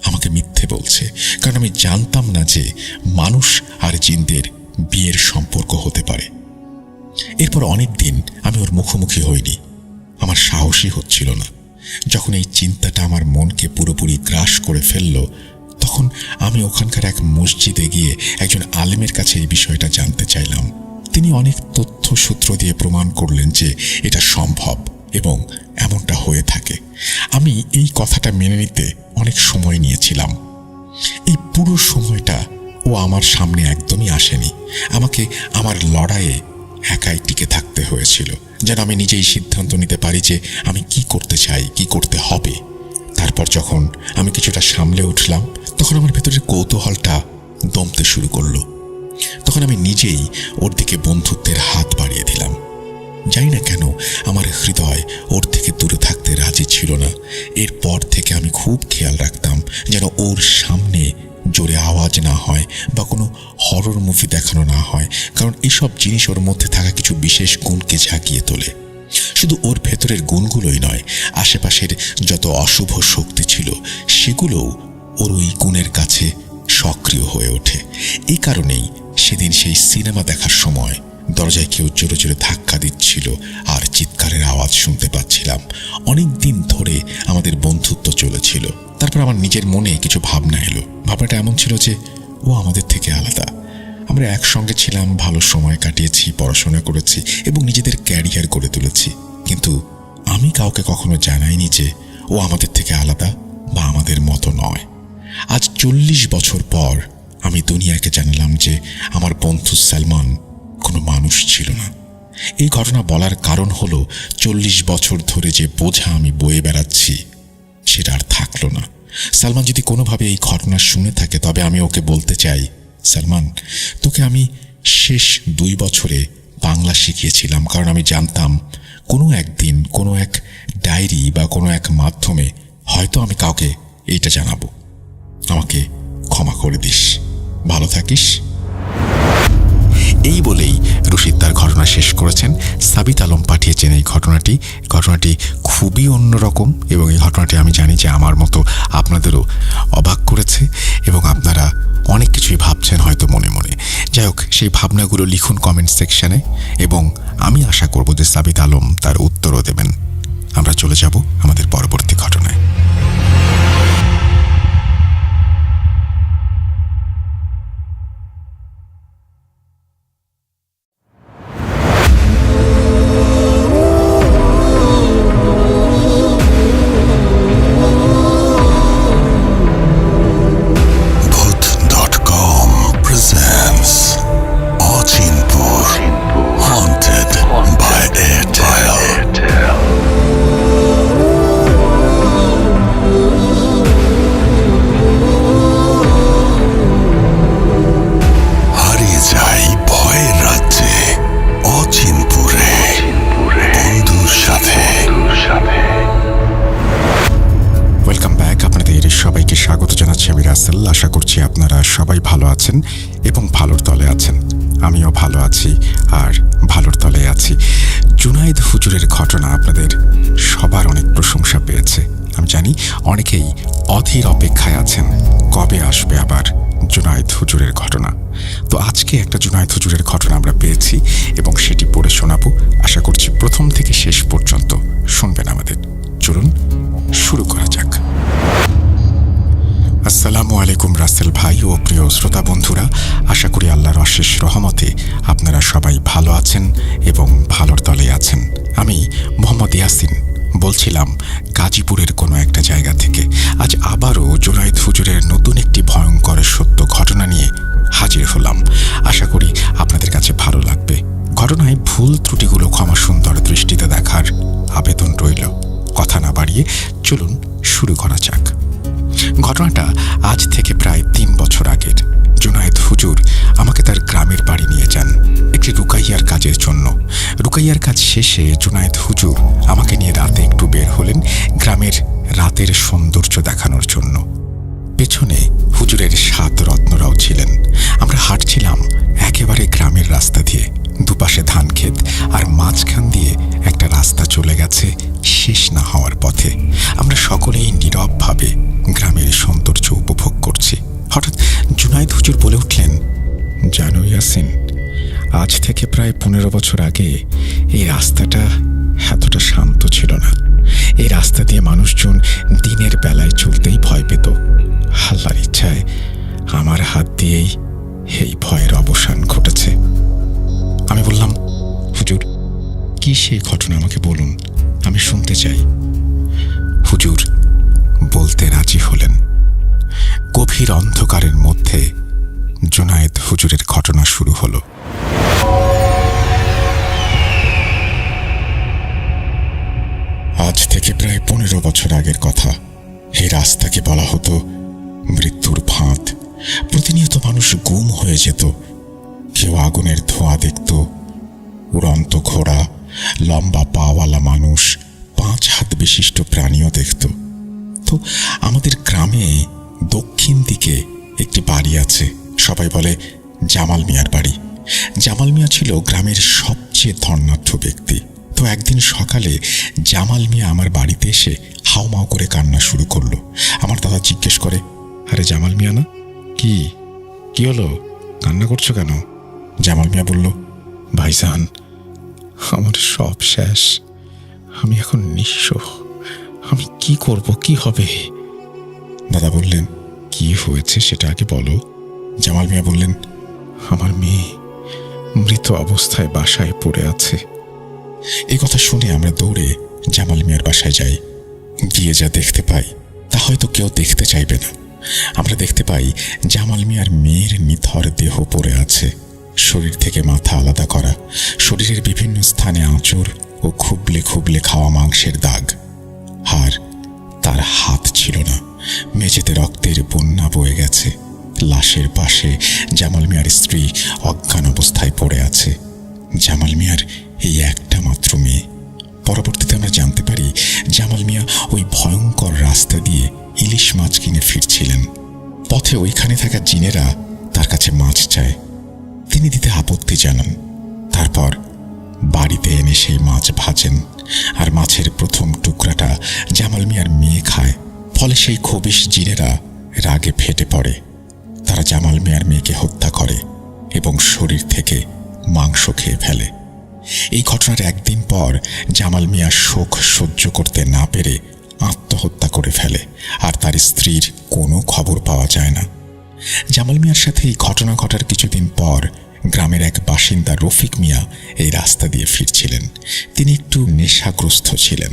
আমাকে মিথ্যে বলছে, কারণ আমি জানতাম না যে মানুষ আর জিনদের বিয়ের সম্পর্ক হতে পারে। এরপর অনেক দিন আমি ওর মুখোমুখি হইনি, আমার সাহসই হচ্ছিল না। যখন এই চিন্তাটা আমার মনকে পুরোপুরি গ্রাস করে ফেলল, তখন আমি ওখানকার এক মসজিদে গিয়ে একজন আলেমের কাছে এই বিষয়টা জানতে চাইলাম। তিনি অনেক তথ্য সূত্র দিয়ে প্রমাণ করলেন যে এটা সম্ভব এবং এমনটা হয়ে থাকে। আমি এই কথাটা মেনে নিতে অনেক সময় নিয়েছিলাম। এই পুরো সময়টা ও আমার সামনে একদমই আসেনি। আমাকে আমার লড়াইয়ে একাই টিকে থাকতে হয়েছিল, যেন আমি নিজেই সিদ্ধান্ত নিতে পারি যে আমি কি করতে চাই, কি করতে হবে। তারপর যখন আমি কিছুটা সামলে উঠলাম, তখন আমার ভেতরের কৌতূহলটা দমতে শুরু করলো। তখন আমি নিজেই ওর দিকে বন্ধুত্বের হাত বাড়িয়ে দিলাম। জানি না কেন আমার হৃদয় ওর থেকে দূরে থাকতে রাজি ছিল না। এরপর থেকে আমি খুব খেয়াল রাখতাম যেন ওর সামনে জোরে আওয়াজ না হয় বা কোনো হরর মুভি দেখানো না হয়, কারণ এসব জিনিস ওর মধ্যে থাকা কিছু বিশেষ গুণকে ঝাঁকিয়ে তোলে। শুধু ওর ভেতরের গুণগুলোই নয়, আশেপাশের যত অশুভ শক্তি ছিল সেগুলোও ওর ওই গুণের কাছে সক্রিয় হয়ে ওঠে। এই কারণেই সেদিন সেই সিনেমা দেখার সময় দরজায় কেউ জোরে জোরে ধাক্কা দিচ্ছিল আর চিৎকারের আওয়াজ শুনতে পাচ্ছিলাম। অনেক দিন ধরে আমাদের বন্ধুত্ব চলেছিল। তারপর আমার নিজের মনে কিছু ভাবনা এলো। ভাবনাটা এমন ছিল যে ও আমাদের থেকে আলাদা। আমরা একসঙ্গে ছিলাম, ভালো সময় কাটিয়েছি, পড়াশোনা করেছি এবং নিজেদের ক্যারিয়ার গড়ে তুলেছি, কিন্তু আমি কাউকে কখনো জানাইনি যে ও আমাদের থেকে আলাদা বা আমাদের মতো নয়। আজ 40 বছর পর আমি দুনিয়াকে জানালাম যে আমার বন্ধু সালমান কোনো মানুষ ছিল না। এই ঘটনা বলার কারণ হলো 40 বছর ধরে যে বোঝা আমি বয়ে বেড়াচ্ছি সেটা আর থাকলো না। সালমান যদি কোনোভাবে এই ঘটনা শুনে থাকে, তবে আমি ওকে বলতে চাই, সালমান, তোকে আমি শেষ 2 বছরে বাংলা শিখিয়েছিলাম, কারণ আমি জানতাম কোনো একদিন কোনো এক ডায়েরি বা কোনো এক মাধ্যমে হয়তো আমি কাউকে এইটা জানাবো। আমাকে ক্ষমা করে দিস, ভালো থাকিস। এই বলেই রশিদ তার ঘটনা শেষ করেছেন। সাবিত আলম পাঠিয়েছেন এই ঘটনাটি খুবই অন্যরকম, এবং এই ঘটনাটি আমি জানি যে আমার মতো আপনাদেরও অবাক করেছে এবং আপনারা অনেক কিছুই ভাবছেন হয়তো মনে মনে। যাই হোক, সেই ভাবনাগুলো লিখুন কমেন্ট সেকশনে এবং আমি আশা করব যে সাবিত আলম তার উত্তরও দেবেন। আমরা চলে যাব আমাদের পরবর্তী ঘটনায়। Haunted by it. করছি আপনারা সবাই ভালো আছেন এবং ভালোর তলে আছেন। আমিও ভালো আছি আর ভালোর তলে আছি। জুনায়েদ হুজুরের ঘটনা আপনাদের সবার অনেক প্রশংসা পেয়েছে। আমি জানি অনেকেই অধীর অপেক্ষায় আছেন কবে আসবে আবার জুনায়েদ হুজুরের ঘটনা। তো আজকে একটা জুনায়েদ হুজুরের ঘটনা আমরা পেয়েছি এবং সেটি পড়ে শোনাবো। আশা করছি প্রথম থেকে শেষ পর্যন্ত শুনবেন আমাদের। চলুন শুরু করা যাক। আসসালামু আলাইকুম রাসেল ভাই ও প্রিয় শ্রোতা বন্ধুরা, আশা করি আল্লাহর অশেষ রহমতে আপনারা সবাই ভালো আছেন এবং ভালোর তলে আছেন। আমি মোহাম্মদ ইয়াসিন বলছিলাম গাজীপুরের কোনো একটা জায়গা থেকে। আজ আবারও জুনায়েদ হুজুরের নতুন একটি ভয়ঙ্কর সত্য ঘটনা নিয়ে হাজির হলাম। আশা করি আপনাদের কাছে ভালো লাগবে। ঘটনায় ভুল ত্রুটিগুলো ক্ষমা সুন্দর দৃষ্টিতে দেখার আবেদন রইল। কথা না বাড়িয়ে চলুন শুরু করা যাক। ঘটনাটা আজ থেকে প্রায় 3 বছর আগের। জুনায়েদ হুজুর আমাকে তার গ্রামের বাড়ি নিয়ে যান একটি রুকাইয়ার কাজের জন্য। রুকাইয়ার কাজ শেষে জুনায়েদ হুজুর আমাকে নিয়ে রাতে একটু বের হলেন গ্রামের রাতের সৌন্দর্য দেখানোর জন্য। পেছনে হুজুরের 7 রত্নরাও ছিলেন। আমরা হাঁটছিলাম একেবারে গ্রামের রাস্তা দিয়ে। দুপাশে ধান ক্ষেত আর মাঝখান দিয়ে একটা রাস্তা চলে গেছে শেষ না হওয়ার পথে। আমরা সকলেই নীরবভাবে গ্রামের সৌন্দর্য উপভোগ করছি। হঠাৎ জুনায়েদ হুজুর বলে উঠলেন, জানো ইয়াসিন, আজ থেকে প্রায় 15 বছর আগে এই রাস্তাটা এতটা শান্ত ছিল না। এই রাস্তা দিয়ে মানুষজন দিনের বেলায় চলতেই ভয় পেত। আল্লাহর ইচ্ছায় আমার হাত দিয়েই এই ভয়ের অবসান ঘটেছে। আমি বললাম, হুজুর কি সেই ঘটনা আমাকে বলুন, আমি শুনতে চাই। হুজুর বলতে রাজি হলেন। গভীর অন্ধকারের মধ্যে জুনায়েদ হুজুরের ঘটনা শুরু হলো। আজ থেকে প্রায় 15 বছর আগের কথা। এই রাস্তাকে বলা হতো মৃত্যুর ফাঁদ। প্রতিনিয়ত মানুষ গুম হয়ে যেত। কেউ আগুনের ধোঁয়া দেখত, উড়ন্ত ঘোড়া, লম্বা পাওয়ালা মানুষ, 5 হাত বিশিষ্ট প্রাণীও দেখত। তো আমাদের গ্রামে দক্ষিণ দিকে একটি বাড়ি আছে, সবাই বলে জামাল মিয়ার বাড়ি। জামাল মিয়া ছিল গ্রামের সবচেয়ে ধনাঢ্য ব্যক্তি। তো একদিন সকালে জামাল মিয়া আমার বাড়িতে এসে হাউমাউ করে কান্না শুরু করলো। আমার দাদা জিজ্ঞেস করে, আরে জামাল মিয়া না, কি কি হলো, কান্না করছো কেন? জামাল মিয়া বলল, ভাইজান আমার সব শেষ, আমি এখন নিঃস্ব, আমি কি করব, কি হবে? দাদা বললেন, কি হয়েছে সেটা আগে বলো। জামাল মিয়া বললেন, আমার মেয়ে মৃত অবস্থায় বাসায় পড়ে আছে। এই কথা শুনে আমরা দৌড়ে জামাল মিয়ার বাসায় যাই। গিয়ে যা দেখতে পাই তা হয়তো কেউ দেখতে চাইবে না। আমরা দেখতে পাই জামাল মিয়ার মেয়ের নিথর দেহ পড়ে আছে, শরীর থেকে মাথা আলাদা করা, শরীরের বিভিন্ন স্থানে আঁচড় ও খুবলে খুবলে খাওয়া মাংসের দাগ। আর তার হাত ছিল না, মেঝেতে রক্তের বন্যা বয়ে গেছে। লাশের পাশে জামাল মিয়ার স্ত্রী অজ্ঞান অবস্থায় পড়ে আছে। জামাল মিয়ার এই একটা মাত্র মেয়ে। পরবর্তীতে আমরা জানতে পারি জামাল মিয়া ওই ভয়ঙ্কর রাস্তা দিয়ে ইলিশ মাছ কিনে ফিরছিলেন। পথে ওইখানে থাকা জিনেরা তার কাছে মাছ চায়, তিনি দিতে আপত্তি জানান। তারপর বাড়িতে এনে সেই মাছ ভাজেন, আর মাছের প্রথম টুকরাটা জামাল মিয়ার মেয়ে খায়। ফলে সেই খবিশ জিনেরা রাগে ফেটে পড়ে। তারা জামাল মিয়ার মেয়েকে হত্যা করে এবং শরীর থেকে মাংস খেয়ে ফেলে। এই ঘটনার একদিন পর জামাল মিয়া শোক সহ্য করতে না পেরে আত্মহত্যা করে ফেলে, আর তার স্ত্রীর কোনো খবর পাওয়া যায় না। জামাল মিয়ার সাথে এই ঘটনা ঘটার কিছুদিন পর গ্রামের এক বাসিন্দা রফিক মিয়া এই রাস্তা দিয়ে ফিরছিলেন। তিনি একটু নেশাগ্রস্ত ছিলেন।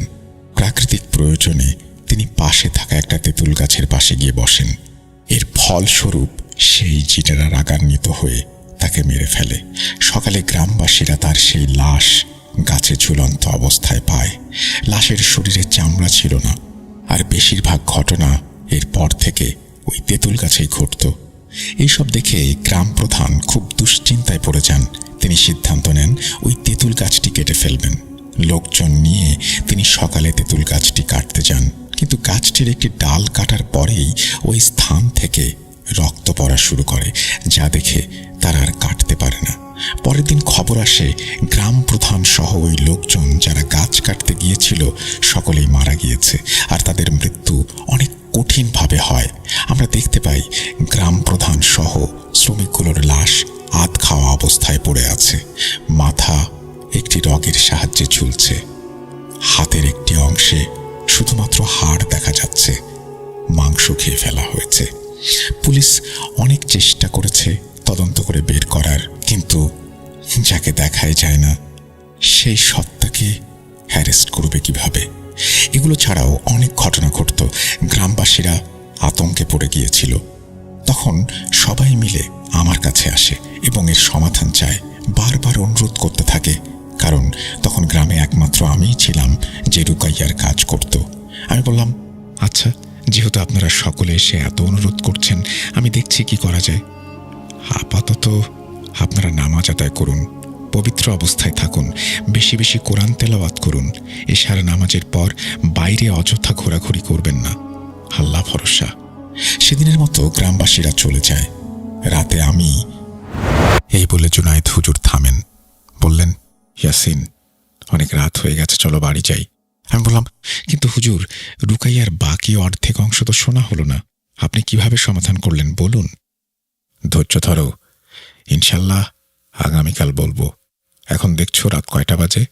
প্রাকৃতিক প্রয়োজনে তিনি পাশে থাকা একটা তেঁতুল গাছের পাশে গিয়ে বসেন। এর ফলস্বরূপ সেই জিনেরা রাগান্বিত হয়ে তাকে মেরে ফেলে। সকালে গ্রামবাসীরা তার সেই লাশ গাছে ঝুলন্ত অবস্থায় পায়। লাশের শরীরে চামড়া ছিল না, আর বেশিরভাগ ঘটনা এরপর থেকে ওই তেঁতুল গাছেই ঘটত। এইসব দেখে গ্রাম প্রধান খুব দুশ্চিন্তায় পড়ে যান। তিনি সিদ্ধান্ত নেন ওই তেঁতুল গাছটি কেটে ফেলবেন। লোকজন নিয়ে তিনি সকালে তেঁতুল গাছটি কাটতে যান, কিন্তু গাছটির একটি ডাল কাটার পরেই ওই স্থান থেকে রক্ত পড়া শুরু করে, যা দেখে তারা আর কাটতে পারে না। পরের দিন খবর আসে গ্রাম প্রধান সহ ওই লোকজন যারা গাছ কাটতে গিয়েছিল সকলেই মারা গিয়েছে, আর তাদের মৃত্যু অনেক কঠিনভাবে হয়। আমরা দেখতে পাই গ্রাম প্রধান সহ শ্রমিকগুলোর লাশ আধ খাওয়া অবস্থায় পড়ে আছে। মাথা একটি রগের সাহায্যে ঝুলছে, হাতের একটি অংশে শুধুমাত্র হাড় দেখা যাচ্ছে। মাংস খেয়ে ফেলা হয়েছে। পুলিশ অনেক চেষ্টা করেছে তদন্ত করে বের করার, কিন্তু যাকে দেখাই যায় না সেই সত্তাকে হ্যারেস্ট করবে কিভাবে? এগুলো ছাড়াও অনেক ঘটনা ঘটত। গ্রামবাসীরা আতঙ্কে পড়ে গিয়েছিল। তখন সবাই মিলে আমার কাছে আসে এবং এর সমাধান চায়, বারবার অনুরোধ করতে থাকে, কারণ তখন গ্রামে একমাত্র আমিই ছিলাম যে রুকাইয়ার কাজ করত। আমি বললাম, আচ্ছা, যেহেতু আপনারা সকলে এসে এত অনুরোধ করছেন, আমি দেখছি কি করা যায়। আপাতত আপনারা নামাজ আদায় করুন, পবিত্র অবস্থায় থাকুন, বেশি বেশি কোরআন তেলাওয়াত করুন। এশার নামাজের পর বাইরে অযথা ঘোরাঘুরি করবেন না, আল্লাহ ভরসা। সেদিনের মতো গ্রামবাসীরা চলে যায়। রাতে আমি এই বলে জুনায়েদ হুজুর থামেন, বললেন, ইয়াসিন, অনেক রাত হয়ে গেছে, চলো বাড়ি যাই। আমি বললাম, কিন্তু হুজুর, রুকাইয়ার বাকি অর্ধেক অংশ তো শোনা হলো না, আপনি কিভাবে সমাধান করলেন বলুন। ধৈর্য ধরো, ইনশাল্লাহ আগামীকাল বলবো। এখন দেখছো রাত কয়টা বাজে?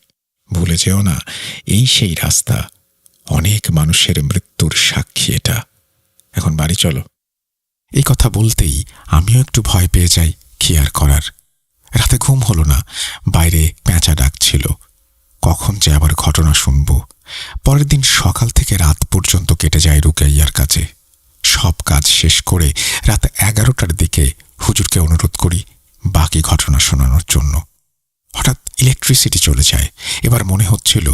ভুলে যেও না, এই সেই রাস্তা, অনেক মানুষের মৃত্যুর সাক্ষী এটা। এখন বাড়ি চলো। এই কথা বলতেই আমিও একটু ভয় পেয়ে যাই, কি আর করার। রাতে ঘুম হলো না, বাইরে পেঁচা ডাকছিল, কখন যে আবার ঘটনা শুনব। পরের দিন সকাল থেকে রাত পর্যন্ত কেটে যায় রুকাইয়ার কাছে। সব কাজ শেষ করে রাত 11টার দিকে হুজুরকে অনুরোধ করি বাকি ঘটনা শোনানোর জন্য। হঠাৎ ইলেকট্রিসিটি চলে যায়। এবার মনে হচ্ছিল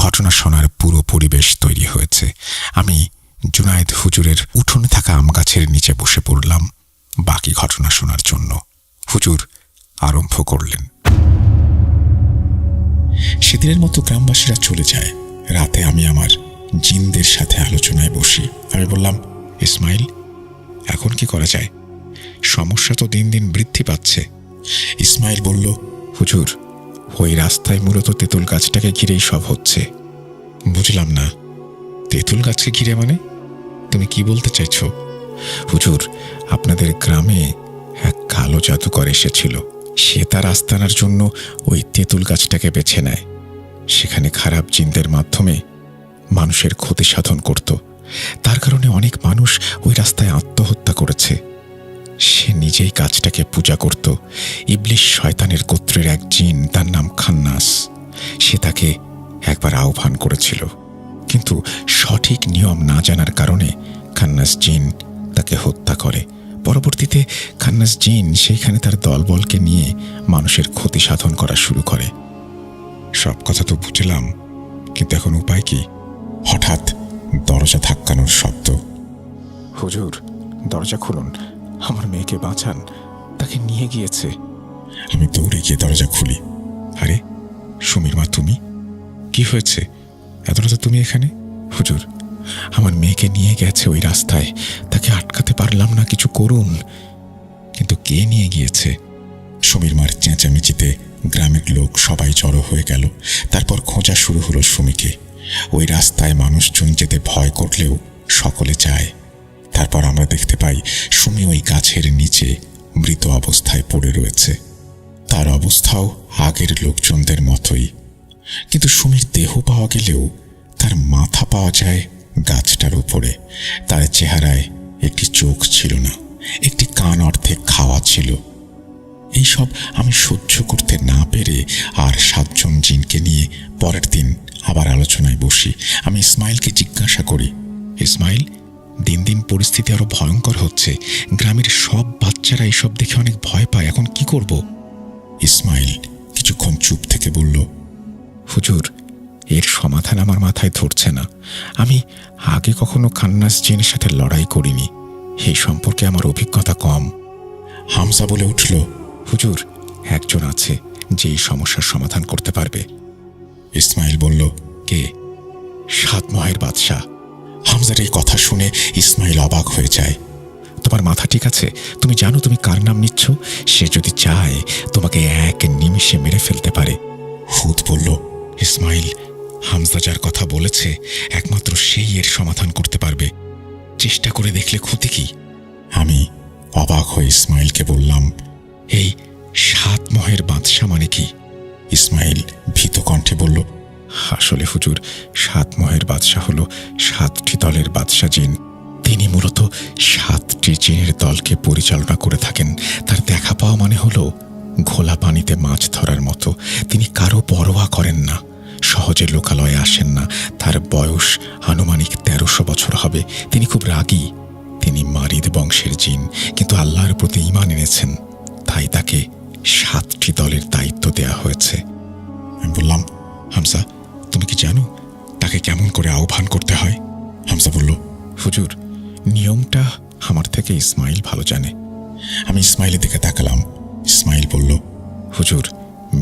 ঘটনা শোনার পুরো পরিবেশ তৈরি হয়েছে। আমি জুনায়েদ হুজুরের উঠোনে থাকা আম গাছের নিচে বসে পড়লাম বাকি ঘটনা শোনার জন্য। হুজুর আরম্ভ করলেন। সেদিনের মতো গ্রামবাসীরা চলে যায়। রাতে আমি আমার জিনদের সাথে আলোচনায় বসি। আমি বললাম, ইসমাইল, এখন কি করা যায়? সমস্যা তো দিন দিন বৃদ্ধি পাচ্ছে। ইসমাইল বলল, হুজুর, ওই রাস্তায় মূলত তেঁতুল গাছটাকে ঘিরেই সব হচ্ছে। বুঝলাম না, তেঁতুল গাছকে ঘিরে মানে? তুমি কি বলতে চাইছ? হুজুর, আপনাদের গ্রামে এক কালো জাদুকর এসেছিল। সে তার আস্তানার জন্য ওই তেঁতুল গাছটাকে বেছে নেয়। সেখানে খারাপ জিনদের মাধ্যমে মানুষের ক্ষতি সাধন করত। তার কারণে অনেক মানুষ ওই রাস্তায় আত্মহত্যা করেছে। সে নিজেই গাছটাকে পূজা করত। ইবলিশ শয়তানের গোত্রের এক জিন, তার নাম খান্নাস। সে তাকে একবার আহ্বান করেছিল, কিন্তু সঠিক নিয়ম না জানার কারণে খান্নাস জিন তাকে হত্যা করে। পরবর্তীতে খান্নাস জিন সেইখানে তার দলবলকে নিয়ে মানুষের ক্ষতি সাধন করা শুরু করে। সব কথা তো বুঝলাম, কিন্তু এখন উপায় কি? হঠাৎ দরজা ধাক্কানোর শব্দ। হুজুর, দরজা খুলুন, আমার মেয়েকে বাঁচান, তাকে নিয়ে গিয়েছে। আমি দৌড়ে গিয়ে দরজা খুলি। আরে সুমির মা, তুমি? কি হয়েছে? এত রাতে তুমি এখানে? হুজুর, আমার মেয়েকে নিয়ে গেছে ওই রাস্তায়, তাকে আটকাতে পারলাম না, কিছু করুন। কিন্তু কে নিয়ে গিয়েছে? সুমির মার চেঁচামেচিতে গ্রামের লোক সবাই জড়ো হয়ে গেল। তারপর খোঁজা শুরু হলো সুমিকে। ওই রাস্তায় মানুষজন যেতে ভয় করলেও সকলে যায়। তারপর আমরা দেখতে পাই সুমি ওই গাছের নিচে মৃত অবস্থায় পড়ে রয়েছে। তার অবস্থাও আগের লোকজনদের মতোই, কিন্তু সুমির দেহ পাওয়া গেলেও তার মাথা পাওয়া যায় গাছটার উপরে। তার চেহারায় একটি চোখ ছিল না, একটি কান অর্ধেক খাওয়া ছিল। এইসব আমি সহ্য করতে না পেরে আর 7 জন জিনকে নিয়ে পরের দিন আবার আলোচনায় বসি। আমি ইসমাইলকে জিজ্ঞাসা করি, ইসমাইল, দিন দিন পরিস্থিতি আরো ভয়ঙ্কর হচ্ছে। গ্রামের সব বাচ্চারা এসব দেখে অনেক ভয় পায়, এখন কি করব? ইসমাইল কিছুক্ষণ চুপ থেকে বলল, হুজুর, এর সমাধান আমার মাথায় ধরছে না। আমি আগে কখনো খান্নাস জিনের সাথে লড়াই করিনি, এই সম্পর্কে আমার অভিজ্ঞতা কম। হামজা বলে উঠল, হুজুর, একজন আছে যে এই সমস্যার সমাধান করতে পারবে। ইসমাইল বলল, কে? 7 মাহের বাদশাহ। হামজার এই কথা শুনে ইসমাইল অবাক হয়ে যায়। তোমার মাথা ঠিক আছে? তুমি জানো তুমি কার নাম নিচ্ছ? সে যদি চায় তোমাকে এক নিমিষে মেরে ফেলতে পারে। হুদ বলল, ইসমাইল, হামজা যার কথা বলেছে একমাত্র সেই এর সমাধান করতে পারবে। চেষ্টা করে দেখলে ক্ষতি কি? আমি অবাক হয়ে ইসমাইলকে বললাম, এই 7 মহের বাদশা মানে কি? ইসমাইল ভীত কণ্ঠে বলল, আসলে হুজুর, 7 মহের বাদশা হল 7টি দলের বাদশা জিন। তিনি মূলত 7টি জিনের দলকে পরিচালনা করে থাকেন। তার দেখা পাওয়া মানে হলো ঘোলা পানিতে মাছ ধরার মতো। তিনি কারো পরোয়া করেন না, সহজে লোকালয়ে আসেন না। তার বয়স আনুমানিক 1300 বছর হবে। তিনি খুব রাগী। তিনি মারিদ বংশের জিন, কিন্তু আল্লাহর প্রতি ঈমান এনেছেন, তাই তাকে 7টি দলের দায়িত্ব দেয়া হয়েছে। আমি বললাম, হামজা, তুমি কি জানো তাকে কেমন করে আহ্বান করতে হয়? হামজা বলল, হুজুর, নিয়মটা আমার থেকে ইসমাইল ভালো জানে। আমি ইসমাইলের দিকে তাকালাম। ইসমাইল বলল, হুজুর,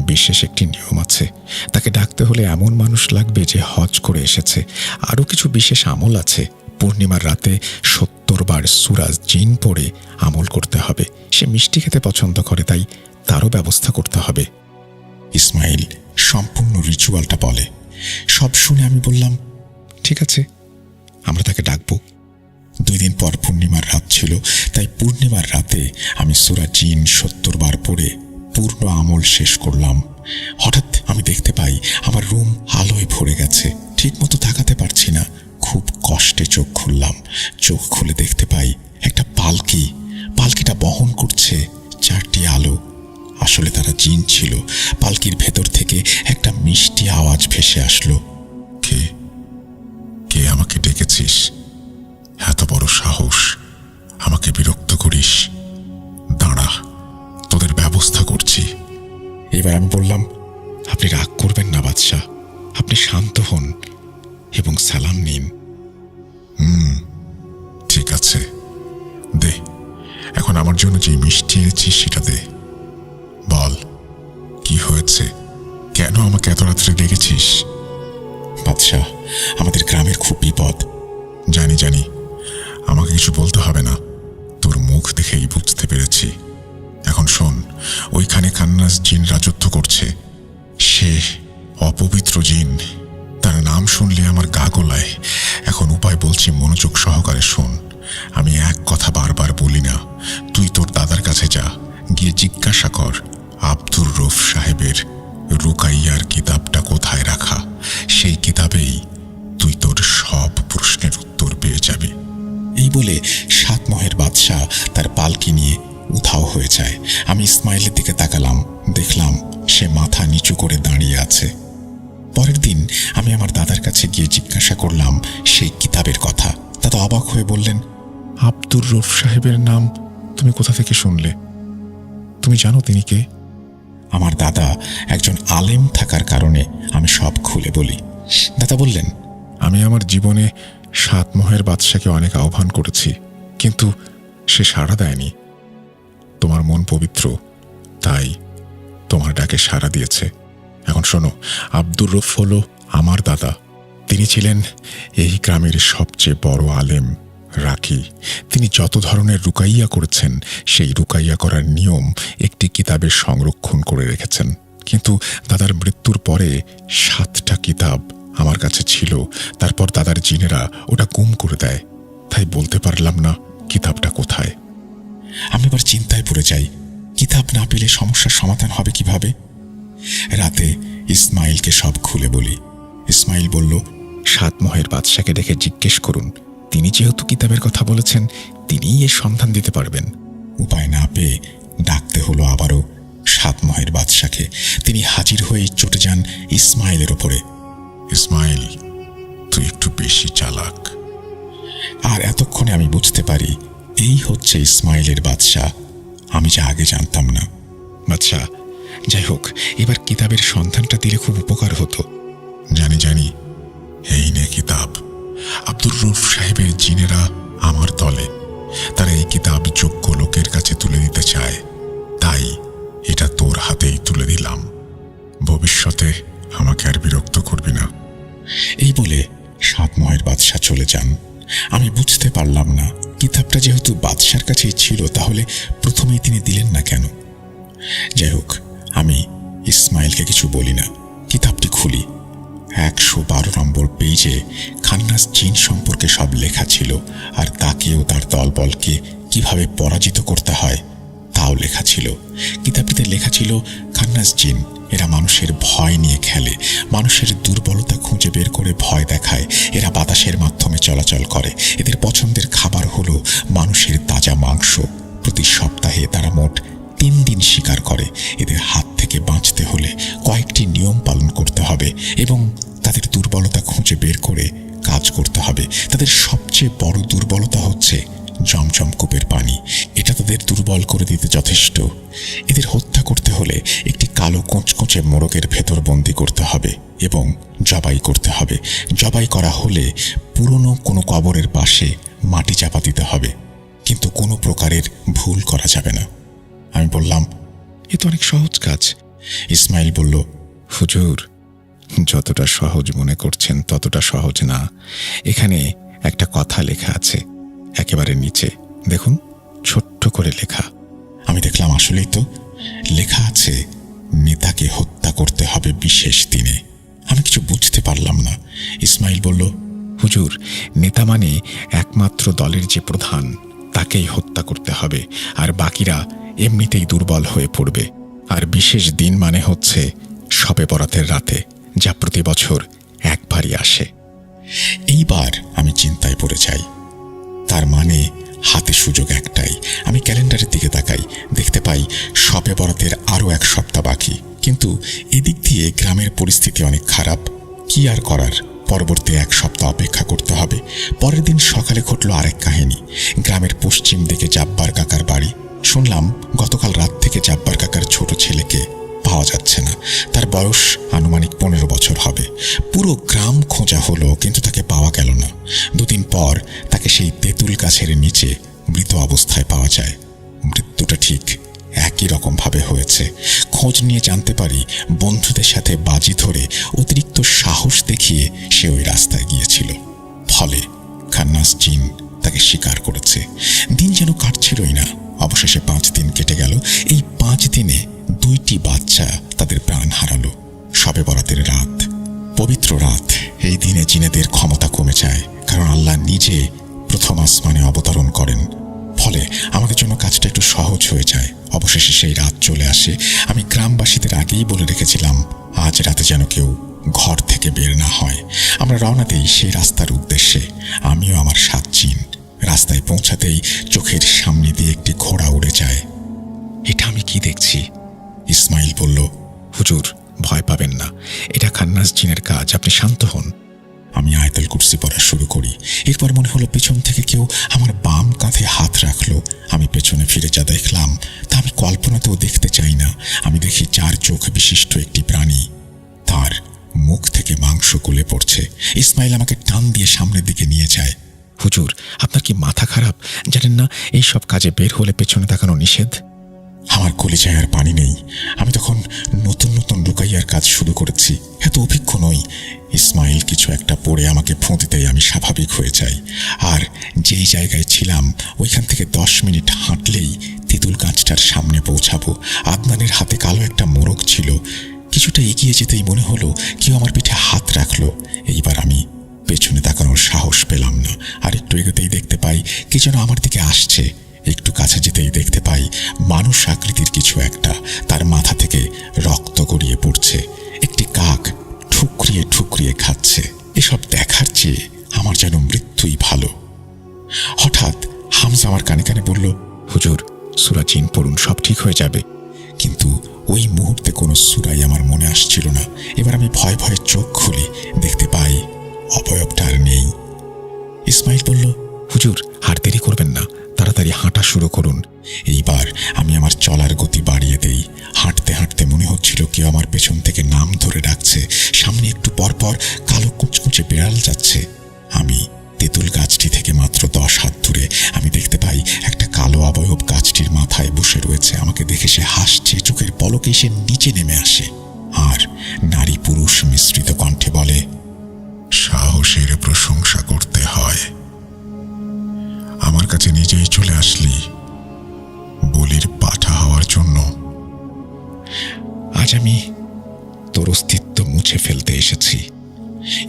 বিশেষ একটি নিয়ম আছে। তাকে ডাকতে হলে এমন মানুষ লাগবে যে হজ করে এসেছে। আরও কিছু বিশেষ আমল আছে। পূর্ণিমার রাতে 70 বার সূরা জিন পড়ে আমল করতে হবে। সে মিষ্টি খেতে পছন্দ করে, তাই তারও ব্যবস্থা করতে হবে। ইসমাইল সম্পূর্ণ রিচুয়ালটা বলে। সব শুনে আমি বললাম, ঠিক আছে, আমরা তাকে ডাকবো। 2 দিন পর পূর্ণিমার রাত ছিল, তাই পূর্ণিমার রাতে আমি সূরা জিন 70 বার পড়ে পূর্ণ আমল শেষ করলাম। হঠাৎ আমি দেখতে পাই আমার রুম আলোয় ভরে গেছে। ঠিক মতো তাকাতে পারছি না। খুব কষ্টে চোখ খুললাম। চোখ খুলে দেখতে পাই একটা পালকি। পালকিটা বহন করছে 4টি আলো। আসলে তারা জিন ছিল। পালকির ভেতর থেকে একটা মিষ্টি আওয়াজ ভেসে আসলো, কে কে আমাকে ডেকেছিস? এত বড় সাহস, আমাকে বিরক্ত করিস? দাঁড়া, তোদের ব্যবস্থা করছি। এবার আমি বললাম, আপনি রাগ করবেন না বাদশা, আপনি শান্ত হন এবং সালাম নিন। ঠিক আছে, দে। এখন আমার জন্য যে মিষ্টি এনেছিস সেটা দে। বল, কি হয়েছে? কেন আমাকে এত রাত্রে ডেকেছিস? বাদশা, আমাদের গ্রামের খুব বিপদ। জানি জানি, আমাকে কিছু বলতে হবে না, তোর মুখ দেখেই বুঝতে পেরেছি। এখন শোন, ওইখানে খান্নাস জিন রাজত্ব করছে। সে অপবিত্র জিন। তার নাম শুনলে আমার গা গোলায়। এখন উপায় বলছি, মনোযোগ সহকারে শোন। আমি এক কথা বারবার বলি না। তুই তোর দাদার কাছে যা, গিয়ে জিজ্ঞাসা কর আব্দুর রউফ সাহেবের রুকাইয়ার কিতাবটা কোথায় রাখা। সেই কিতাবেই তুই তোর সব প্রশ্নের উত্তর পেয়ে যাবি। এই বলে 7 মহের বাদশা তার পালকি নিয়ে উধাও হয়ে যায়। আমি ইসমাইলের দিকে তাকালাম। দেখলাম সে মাথা নিচু করে দাঁড়িয়ে আছে। পরের দিন আমি আমার দাদার কাছে গিয়ে জিজ্ঞাসা করলাম সেই কিতাবের কথা। দাদা অবাক হয়ে বললেন, আব্দুর রউফ সাহেবের নাম তুমি কোথা থেকে শুনলে? তুমি জানো তিনি কে? আমার দাদা একজন আলেম থাকার কারণে আমি সব খুলে বলি। দাদা বললেন, আমি আমার জীবনে 7 মহের বাদশাকে অনেক আহ্বান করেছি, কিন্তু সে সাড়া দেয়নি। তোমার মন পবিত্র, তাই তোমার ডাকে সাড়া দিয়েছে। এখন শোনো, আব্দুর রউফ হলো আমার দাদা। তিনি ছিলেন এই গ্রামের সবচেয়ে বড় আলেম, রাখি। তিনি যত ধরনের রুকাইয়া করেছেন, সেই রুকাইয়া করার নিয়ম একটি কিতাবে সংরক্ষণ করে রেখেছেন। কিন্তু দাদার মৃত্যুর পরে 7টা কিতাব আমার কাছে ছিল। তারপর দাদার জিনেরা ওটা গুম করে দেয়, তাই বলতে পারলাম না কিতাবটা কোথায়। আমি এবার চিন্তায় পড়ে যাই, কিতাব না পেলে সমস্যার সমাধান হবে কিভাবে? রাতে ইসমাইলকে সব খুলে বলি। ইসমাইল বলল, 7 মহের বাদশাকে ডেকে জিজ্ঞেস করুন। তিনি যেহেতু কিতাবের কথা বলেছেন, তিনিই এর সন্ধান দিতে পারবেন। উপায় না পেয়ে ডাকতে হলো আবারও 7 মহের বাদশাকে। তিনি হাজির হয়ে চটে যান ইসমাইলের ওপরে। ইসমাইল, তুই একটু বেশি চালাক। আর এতক্ষণে আমি বুঝতে পারি এই হচ্ছে ইসমাইলের বাদশা, আমি যা আগে জানতাম না। বাদশা, যাই হোক, এবার কিতাবের সন্ধানটা দিলে খুব উপকার হতো। জানি জানি, এই নে কিতাব। আব্দুর রউফ সাহেবের জিনেরা আমার দলে। তারা এই কিতাব যোগ্য লোকের কাছে তুলে দিতে চায়, তাই এটা তোর হাতেই তুলে দিলাম। ভবিষ্যতে আমাকে আর বিরক্ত করবি না। এই বলে 7 মহের বাদশা চলে যান। আমি বুঝতে পারলাম না কিতাবটা যেহেতু বাদশার কাছেই ছিল, তাহলে প্রথমেই তিনি দিলেন না কেন? যাই হোক, আমি ইসমাইলকে কিছু বলি না। কিতাবটি খুলি। 112 নম্বর পেজে খান্নাস জিন সম্পর্কে সব লেখা ছিল, আর তাকেও তার দলবলকে কিভাবে পরাজিত করতে হয় তাও লেখা ছিল। কিতাবটিতে লেখা ছিল, খান্নাস জিন এরা মানুষের ভয় নিয়ে খেলে, মানুষের দুর্বলতা খুঁজে বের করে ভয় দেখায়। এরা বাতাসের মাধ্যমে চলাচল করে। এদের পছন্দের খাবার হলো মানুষের তাজা মাংস। প্রতি সপ্তাহে তারা মোট 3 দিন শিকার করে। এদের হাত থেকে বাঁচতে হলে কয়েকটি নিয়ম পালন করতে হবে এবং তাদের দুর্বলতা খুঁজে বের করে কাজ করতে হবে। তাদের সবচেয়ে বড় দুর্বলতা হচ্ছে জমজম কূপের পানি। এটা তাদের দুর্বল করে দিতে যথেষ্ট। এদের হত্যা করতে হলে একটি কালো কোঁচকোঁচে মোরগের ভেতর বন্দি করতে হবে এবং জবাই করতে হবে। জবাই করা হলে পুরনো কোনো কবরের পাশে মাটি চাপা দিতে হবে, কিন্তু কোনো প্রকারের ভুল করা যাবে না। আমি বললাম, এ তো অনেক সহজ কাজ। ইসমাইল বলল, হুজুর, যতটা সহজ মনে করছেন ততটা সহজ না। এখানে একটা কথা লেখা আছে, একেবারে নিচে দেখুন, ছোট্ট করে লেখা। আমি দেখলাম আসলেই তো লেখা আছে, নেতাকে হত্যা করতে হবে বিশেষ দিনে। আমি কিছু বুঝতে পারলাম না। ইসমাইল বলল, হুজুর, নেতা মানে একমাত্র দলের যে প্রধান, তাকেই হত্যা করতে হবে, আর বাকিরা এমনিতেই দুর্বল হয়ে পড়বে। আর বিশেষ দিন মানে হচ্ছে শবে বরাতের রাতে, যা প্রতি বছর একবারই আসে। এইবার আমি চিন্তায় পড়ে যাই। তার মানে হাতে সুযোগ একটাই। আমি ক্যালেন্ডারের দিকে তাকাই, দেখতে পাই শবে বরাতের আরও 1 সপ্তাহ বাকি। কিন্তু এদিক দিয়ে গ্রামের পরিস্থিতি অনেক খারাপ। কি আর করার, পরবর্তী 1 সপ্তাহ অপেক্ষা করতে হবে। পরের দিন সকালে ঘটল আরেক কাহিনী। গ্রামের পশ্চিম দিকে জাব্বার কাকার বাড়ি। শুনলাম গতকাল রাত থেকে জাব্বার কাকার ছোট ছেলেকে পাওয়া যাচ্ছে না। তার বয়স আনুমানিক 15 বছর হবে। পুরো গ্রাম খোঁজা হলো, কিন্তু তাকে পাওয়া গেল না। 2 দিন পর তাকে সেই তেঁতুল গাছের নিচে মৃত অবস্থায় পাওয়া যায়। মৃত্যুটা ঠিক একই রকম ভাবে হয়েছে। খোঁজ নিয়ে জানতে পারি, বন্ধুদের সাথে বাজি ধরে অতিরিক্ত সাহস দেখিয়ে সে ওই রাস্তায় গিয়েছিল। ফলে খান্নাস জিন তাকে শিকার করেছে। দিন যেন কাটছিলই না। অবশেষে 5 দিন কেটে গেল। এই 5 দিনে 2টি বাচ্চা তাদের প্রাণ হারালো। শবে বরাতের রাত, পবিত্র রাত। এই দিনে জিনেদের ক্ষমতা কমে যায়, কারণ আল্লাহ নিজে প্রথম আসমানে অবতরণ করেন। ফলে আমাদের জন্য কাজটা একটু সহজ হয়ে যায়। অবশেষে সেই রাত চলে আসে। আমি গ্রামবাসীদের আগেই বলে রেখেছিলাম, আজ রাতে যেন কেউ ঘর থেকে বের না হয়। আমরা রওনা দেই সেই রাস্তার উদ্দেশ্যে, আমিও আমার 7 জিন। রাস্তায় পৌঁছাতেই চোখের সামনে দিয়ে একটি ঘোড়া উড়ে যায়। এটা আমি কি দেখছি? ইসমাইল বলল, হুজুর, ভয় পাবেন না, এটা খান্নাস জিনের কাজ, আপনি শান্ত হন। আমি আয়াতুল কুরসি পড়া শুরু করি। এরপর মনে হলো পেছন থেকে কেউ আমার বাম কাঁধে হাত রাখলো। আমি পেছনে ফিরে যা দেখলাম তা আমি কল্পনাতেও দেখতে চাই না। আমি দেখি 4 চোখ বিশিষ্ট একটি প্রাণী, তার মুখ থেকে মাংস গলে পড়ছে। ইসমাইল আমাকে টান দিয়ে সামনের দিকে নিয়ে যায়। হুজুর, আপনার কি মাথা খারাপ? জানেন না এই সব কাজে বের হলে পেছনে তাকানো নিষেধ? আমার কলিজায় আর পানি নেই। আমি তখন নতুন নতুন লুকাইয়ার কাজ শুরু করেছি, এত অভিজ্ঞ নই। ইসমাইল কিছু একটা পড়ে আমাকে ফোঁ দিতেই আমি স্বাভাবিক হয়ে যাই। আর যেই জায়গায় ছিলাম ওইখান থেকে 10 মিনিট হাঁটলেই তেঁতুল গাছটার সামনে পৌঁছাবো। আদনানের হাতে কালো একটা মোরগ ছিল। কিছুটা এগিয়ে যেতেই মনে হলো কেউ আমার পিঠে হাত রাখলো। এইবার আমি পেছনে তাকানোর সাহস পেলাম না। আর একটু এগোতেই দেখতে পাই কে যেন আমার দিকে আসছে। একটু কাছে যেতেই দেখতে পাই মানুষ আকৃতির কিছু একটা, তার মাথা থেকে রক্ত গড়িয়ে পড়ছে। একটি কাক ঠুকরিয়ে ঠুকরিয়ে খাচ্ছে। এসব দেখার চেয়ে আমার যেন মৃত্যুই ভালো। হঠাৎ হামজা আমার কানে কানে বলল, হুজুর, সূরা জিন পড়ুন, সব ঠিক হয়ে যাবে। কিন্তু ওই মুহূর্তে কোনো সূরাই আমার মনে আসছিল না। এবার আমি ভয়ে ভয়ে চোখ খুলি, দেখতে পাই অবয়বটা আর নেই। ইসমাইল বলল, হুজুর, আর দেরি করবেন না, তাড়াতাড়ি হাঁটা শুরু করুন। এইবার আমি আমার চলার গতি বাড়িয়ে দেই। হাঁটতে হাঁটতে মনে হচ্ছিল কেউ আমার পেছন থেকে নাম ধরে ডাকছে। সামনে একটু পরপর কালো কুচকুচে বিড়াল যাচ্ছে। আমি তেঁতুল গাছটি থেকে মাত্র 10 হাত দূরে আমি দেখতে পাই একটা কালো অবয়ব গাছটির মাথায় বসে রয়েছে। আমাকে দেখে সে হাসছে, চোখের পলকে সে নিচে নেমে আসে আর নারী পুরুষ মিশ্রিত কণ্ঠে বলে, সাহসের প্রশংসা করতে হয়। আমার কাছে নিজেই চলে আসলি বলির পাঠা হওয়ার জন্য। আজ আমি তোর অস্তিত্ব মুছে ফেলতে এসেছি।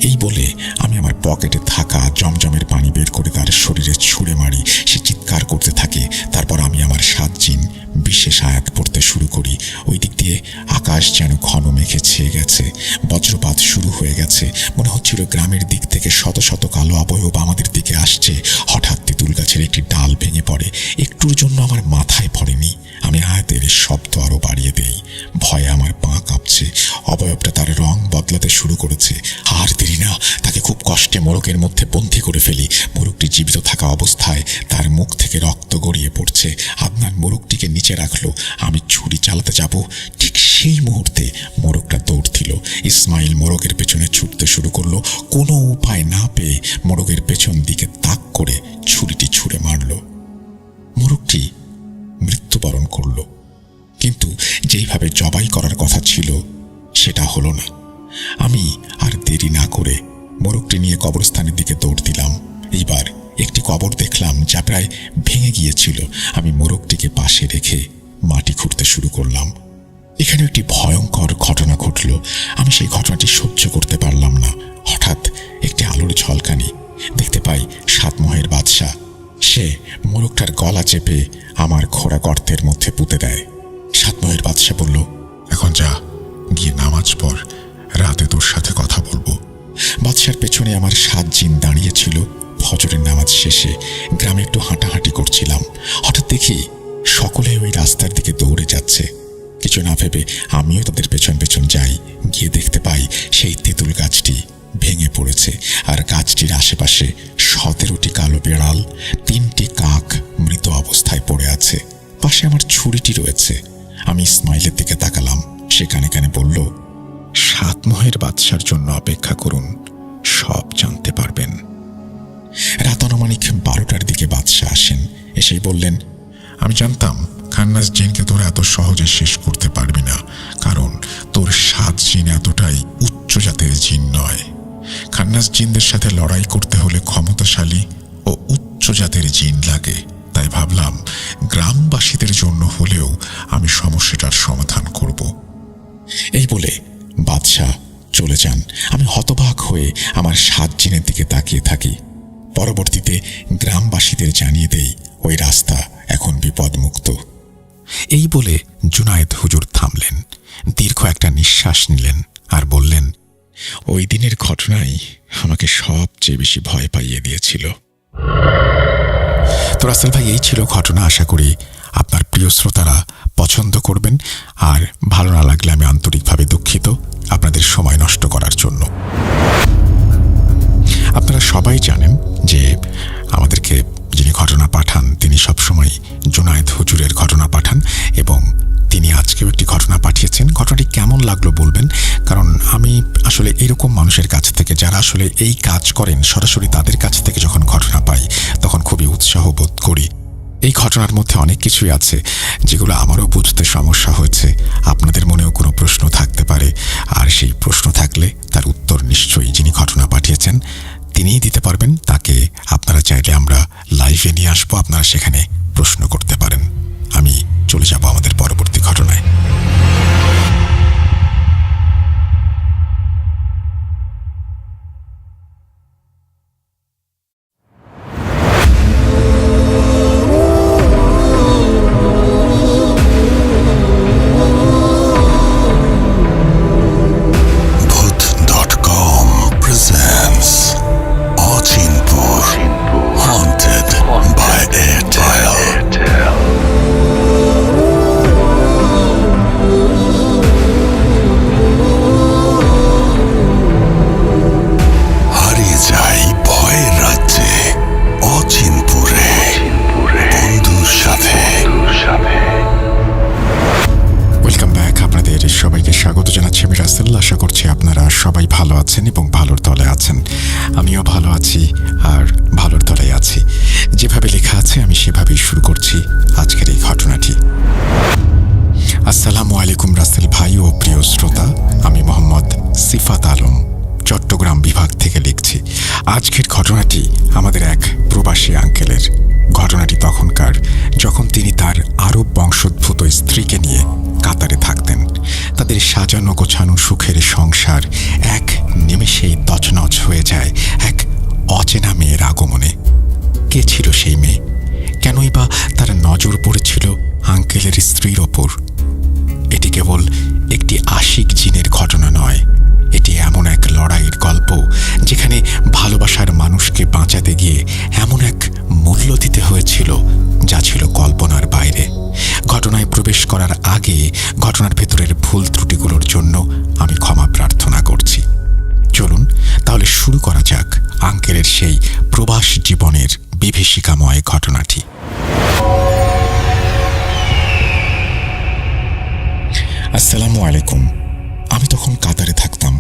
এই বলে আমি আমার পকেটে থাকা জমজমের পানি বের করে তার শরীরে ছুঁড়ে মারি। সে চিৎকার করতে থাকে। তারপর আমি আমার 7 জিন বিশেষ আয়াত পড়তে শুরু করি। ওই দিক দিয়ে আকাশ যেন ঘন মেঘে ছেয়ে গেছে। বজ্রপাত শুরু হয়ে গেছে। মনে হচ্ছিল গ্রামের দিক থেকে শত শত কালো অবয়ব আমাদের দিকে আসছে। হঠাৎ তেঁতুল গাছের একটি ডাল ভেঙে পড়ে। একটুর জন্য আমার মাথায় পড়েনি। আমি আয়াতের শব্দ আরো বাড়িয়ে দেই। ভয়ে আমার পা কাঁপছে। অবয়বটা তার রং বদলাতে শুরু করেছে। আর দেরি না, তাকে খুব কষ্টে মোরগের মধ্যে বন্দী করে ফেলি। মোরগটি জীবিত থাকা অবস্থায় তার মুখ থেকে রক্ত গড়িয়ে পড়ছে। আদনান মোরগটিকে নিচে রাখলো। আমি ছুরি চালাতে যাব, ঠিক সেই মুহূর্তে মোরগটা দৌড় দিল। ইসমাইল মোরগের পেছনে ছুটতে শুরু করলো। কোনো উপায় না পেয়ে মোরগের পেছন দিকে তাক করে ছুরিটি ছুঁড়ে মারল। মোরগটি মৃত্যুবরণ করল, কিন্তু যেইভাবে জবাই করার কথা ছিল সেটা হলো না। আমি আর দেরি না করে মোরগটি নিয়ে কবরস্থানের দিকে দৌড় দিলাম। এইবার একটি কবর দেখলাম যা প্রায় ভেঙে গিয়েছিল। আমি মোরগটিকে পাশে রেখে মাটি খুঁড়তে শুরু করলাম। এখানে একটি ভয়ঙ্কর ঘটনা ঘটল। আমি সেই ঘটনাটি সহ্য করতে পারলাম না। হঠাৎ একটি আলোর ঝলকানি দেখতে পাই 7 মহের বাদশা। সে মোরগটার গলা চেপে আমার খোঁড়া গর্তের মধ্যে পুঁতে দেয়। 7 মহের বাদশা বলল, এখন যা, গিয়ে নামাজ পড়, রাতে তোর সাথে কথা বলবো। বাদশার পেছনে আমার 7 জিন দাঁড়িয়েছিল। ফজরের নামাজ শেষে গ্রামে একটু হাঁটাহাঁটি করছিলাম। হঠাৎ দেখি সকলে ওই রাস্তার দিকে দৌড়ে যাচ্ছে। কিছু না ভেবে আমিও তাদের পেছন পেছন যাই। গিয়ে দেখতে পাই সেই তেঁতুল গাছটি ভেঙে পড়েছে, আর গাছটির আশেপাশে 17টি কালো বিড়াল, 3টি কাক মৃত অবস্থায় পড়ে আছে। পাশে আমার ছুরিটি রয়েছে। আমি ইসমাইলের দিকে তাকালাম। সে কানে কানে বলল, 7 মহের বাদশার জন্য অপেক্ষা করুন, সব জানতে পারবেন। রাত আনুমানিক 12টার দিকে বাদশা আসেন। এসেই বললেন, আমি জানতাম খান্নাস জিনকে তোরা এত সহজে শেষ করতে পারবি না, কারণ তোর 7 জিন এতটাই উচ্চ জাতের জিন নয়। খান্নাস জিনদের সাথে লড়াই করতে হলে ক্ষমতাশালী ও উচ্চ জাতের জিন লাগে। তাই ভাবলাম গ্রামবাসীদের জন্য হলেও আমি সমস্যাটার সমাধান করব। এই বলে বাদশা চলে যান। আমি হতবাক হয়ে আমার 7 জিনের দিকে তাকিয়ে থাকি। পরবর্তীতে গ্রামবাসীদের জানিয়ে দেই ওই রাস্তা এখন বিপদমুক্ত। এই বলে জুনায়েদ হুজুর থামলেন, দীর্ঘ একটা নিঃশ্বাস নিলেন আর বললেন, ওই দিনের ঘটনাই আমাকে সবচেয়ে বেশি ভয় পাইয়ে দিয়েছিল। তো রাসেল ভাই, এই ছিল ঘটনা। আশা করি আপনার প্রিয় শ্রোতারা পছন্দ করবেন। আর ভালো না লাগলে আমি আন্তরিকভাবে দুঃখিত আপনাদের সময় নষ্ট করার জন্য। আপনারা সবাই জানেন যে আমাদেরকে যিনি ঘটনা পাঠান তিনি সবসময় জুনায়েদ হুজুরের ঘটনা পাঠান, এবং তিনি আজকেও একটি ঘটনা পাঠিয়েছেন। ঘটনাটি কেমন লাগলো বলবেন, কারণ আমি আসলে এরকম মানুষের কাছ থেকে, যারা আসলে এই কাজ করেন, সরাসরি তাদের কাছ থেকে যখন ঘটনা পাই তখন খুবই উৎসাহ বোধ করি। এই ঘটনার মধ্যে অনেক কিছুই আছে যেগুলো আমারও বুঝতে সমস্যা হয়েছে। আপনাদের মনেও কোনো প্রশ্ন থাকতে পারে, আর সেই প্রশ্ন থাকলে তার উত্তর নিশ্চয়ই যিনি ঘটনা পাঠিয়েছেন তিনিই দিতে পারবেন। তাকে আপনারা চাইলে আমরা লাইভে নিয়ে আসবো, আপনারা সেখানে প্রশ্ন করতে পারেন। আমি চলে যাব আমাদের পরবর্তী ঘটনায়। আশা করছি আপনারা সবাই ভালো আছেন এবং ভালোর তলে আছেন। আমিও ভালো আছি আর ভালোর তলায় আছি। যেভাবে লেখা আছে আমি সেভাবেই শুরু করছি আজকের এই ঘটনাটি। আসসালামু আলাইকুম রাসেল ভাই ও প্রিয় শ্রোতা, আমি মোহাম্মদ সিফাত আলম চট্টগ্রাম বিভাগ থেকে লিখছি। আজকের ঘটনাটি আমাদের এক প্রবাসী আঙ্কেলের। ঘটনাটি তখনকার, যখন তিনি তার আরব বংশোদ্ভূত স্ত্রীকে নিয়ে কাতারে থাকতেন। তাদের সাজানো গোছানো সুখের সংসার এক নিমেষেই তছনছ হয়ে যায় এক অচেনা মেয়ের আগমনে। কে ছিল সেই মেয়ে? কেনই বা তার নজর পড়েছিল আঙ্কেলের স্ত্রীর ওপর? এটি কেবল একটি আশিক জিনের ঘটনা নয়, এটি এমন এক লড়াইয়ের গল্প যেখানে ভালোবাসার মানুষকে বাঁচাতে গিয়ে এমন এক মূল্য দিতে হয়েছিল যা ছিল কল্পনার বাইরে। ঘটনায় প্রবেশ করার আগে ঘটনার ভেতরের ভুল ত্রুটিগুলোর জন্য আমি ক্ষমা প্রার্থনা করছি। চলুন তাহলে শুরু করা যাক আঙ্কেলের সেই প্রবাস জীবনের বিভীষিকাময় ঘটনাটি। আসসালামু আলাইকুম। আমি তখন কাতারে থাকতাম।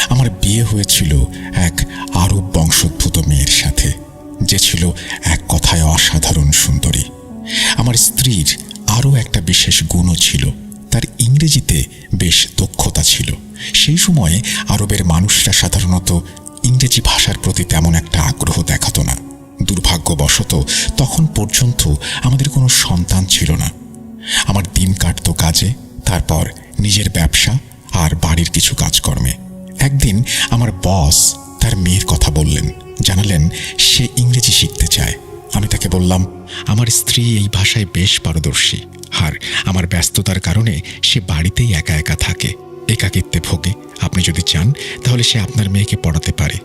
আমার বিয়ে হয়েছিল এক আরব বংশোদ্ভূত মেয়ের সাথে, যে ছিল এক কথায় অসাধারণ সুন্দরী। আমার স্ত্রীর আরও একটা বিশেষ গুণও ছিল, তার ইংরেজিতে বেশ দক্ষতা ছিল। সেই সময়ে আরবের মানুষরা সাধারণত ইংরেজি ভাষার প্রতি তেমন একটা আগ্রহ দেখাতো না। দুর্ভাগ্যবশত তখন পর্যন্ত আমাদের কোনো সন্তান ছিল না। আমার দিন কাটত কাজে, তারপর নিজের ব্যবসা আর বাড়ির কিছু কাজকর্মে। একদিন আমার বস তার মেয়ের কথা বললেন, জানালেন সে ইংরেজি শিখতে চায়। আমি তাকে বললাম, আমার স্ত্রী এই ভাষায় বেশ পারদর্শী, আর আমার ব্যস্ততার কারণে সে বাড়িতেই একা একা থাকে, একাকিত্বে ভোগে। আপনি যদি চান তাহলে সে আপনার মেয়েকে পড়াতে পারে।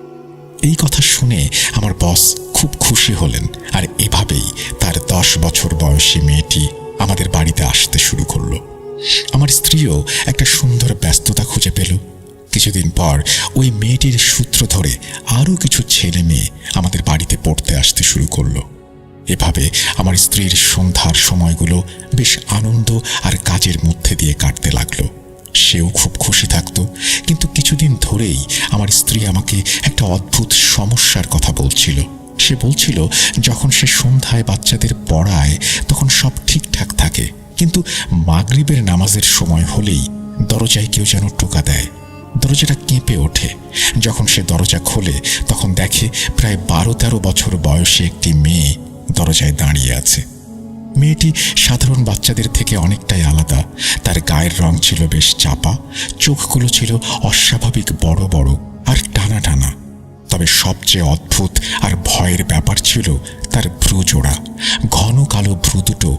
এই কথা শুনে আমার বস খুব খুশি হলেন, আর এভাবেই তার 10 বছর বয়সী মেয়েটি আমাদের বাড়িতে আসতে শুরু করলো। আমার স্ত্রীও একটা সুন্দর ব্যস্ততা খুঁজে পেল। কিছুদিন পর ওই মেয়েটির সূত্র ধরে আরও কিছু ছেলে মেয়ে আমাদের বাড়িতে পড়তে আসতে শুরু করলো। এভাবে আমার স্ত্রীর সন্ধ্যার সময়গুলো বেশ আনন্দ আর কাজের মধ্যে দিয়ে কাটতে লাগলো। সেও খুব খুশি থাকতো। কিন্তু কিছুদিন ধরেই আমার স্ত্রী আমাকে একটা অদ্ভুত সমস্যার কথা বলছিল। সে বলছিল, যখন সে সন্ধ্যায় বাচ্চাদের পড়ায় তখন সব ঠিকঠাক থাকে, কিন্তু মাগরিবের নামাজের সময় হলেই দরজায় কেউ যেন টোকা দেয়। দরজাটা কেঁপে ওঠে। যখন সে দরজা খোলে তখন দেখে প্রায় 12-13 বছর বয়সী একটি মেয়ে দরজায় দাঁড়িয়ে আছে। মেয়েটি সাধারণ বাচ্চাদের থেকে অনেকটাই আলাদা। তার গায়ের রং ছিল বেশ চাপা, চোখগুলো ছিল অস্বাভাবিক বড় বড় আর টানা টানা। তবে সবচেয়ে অদ্ভুত আর ভয়ের ব্যাপার ছিল তার ভ্রুজোড়া। ঘন কালো ভ্রু দুটো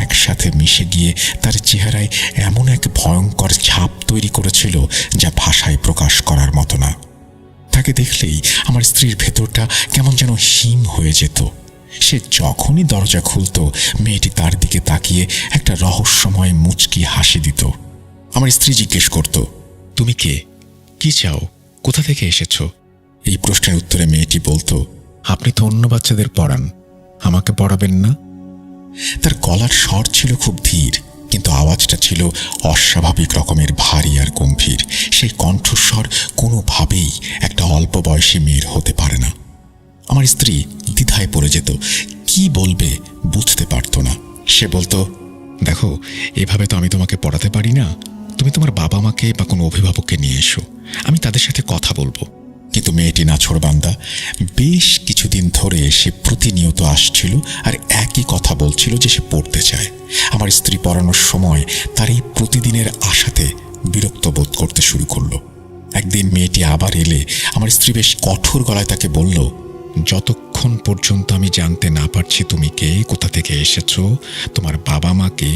একসাথে মিশে গিয়ে তার চেহারায় এমন এক ভয়ঙ্কর ছাপ তৈরি করেছিল যা ভাষায় প্রকাশ করার মতো না। তাকে দেখলেই আমার স্ত্রীর ভেতরটা কেমন যেন হিম হয়ে যেত। সে যখনই দরজা খুলত, মেয়েটি তার দিকে তাকিয়ে একটা রহস্যময় মুচকি হাসি দিত। আমার স্ত্রী জিজ্ঞেস করত, তুমি কে? কি চাও? কোথা থেকে এসেছো? এই প্রশ্নের উত্তরে মেয়েটি বলতো, আপনি তো অন্য বাচ্চাদের পড়ান, আমাকে পড়াবেন না? তার গলার স্বর ছিল খুব ধীর, কিন্তু আওয়াজটা ছিল অস্বাভাবিক রকমের ভারী আর গম্ভীর। সেই কণ্ঠস্বর কোনোভাবেই একটা অল্প বয়সী মেয়ের হতে পারে না। আমার স্ত্রী দ্বিধায় পড়ে যেত, কি বলবে বুঝতে পারত না। সে বলতো, দেখো, এভাবে তো আমি তোমাকে পড়াতে পারি না। তুমি তোমার বাবা মাকে বা কোনো অভিভাবককে নিয়ে এসো, আমি তাদের সাথে কথা বলবো। কিন্তু মেয়েটি নাছোড়বান্দা। বেশ কিছুদিন ধরে সে প্রতিনিয়ত আসছিল আর একই কথা বলছিল যে সে পড়তে চায়। আমার স্ত্রী পড়ানোর সময় তার এই প্রতিদিনের আশাতে বিরক্ত বোধ করতে শুরু করলো। একদিন মেয়েটি আবার এলে আমার স্ত্রী বেশ কঠোর গলায় তাকে বলল, যতক্ষণ পর্যন্ত আমি জানতে না পারছি তুমি কে, কোথা থেকে এসেছো, তোমার বাবা মাকে,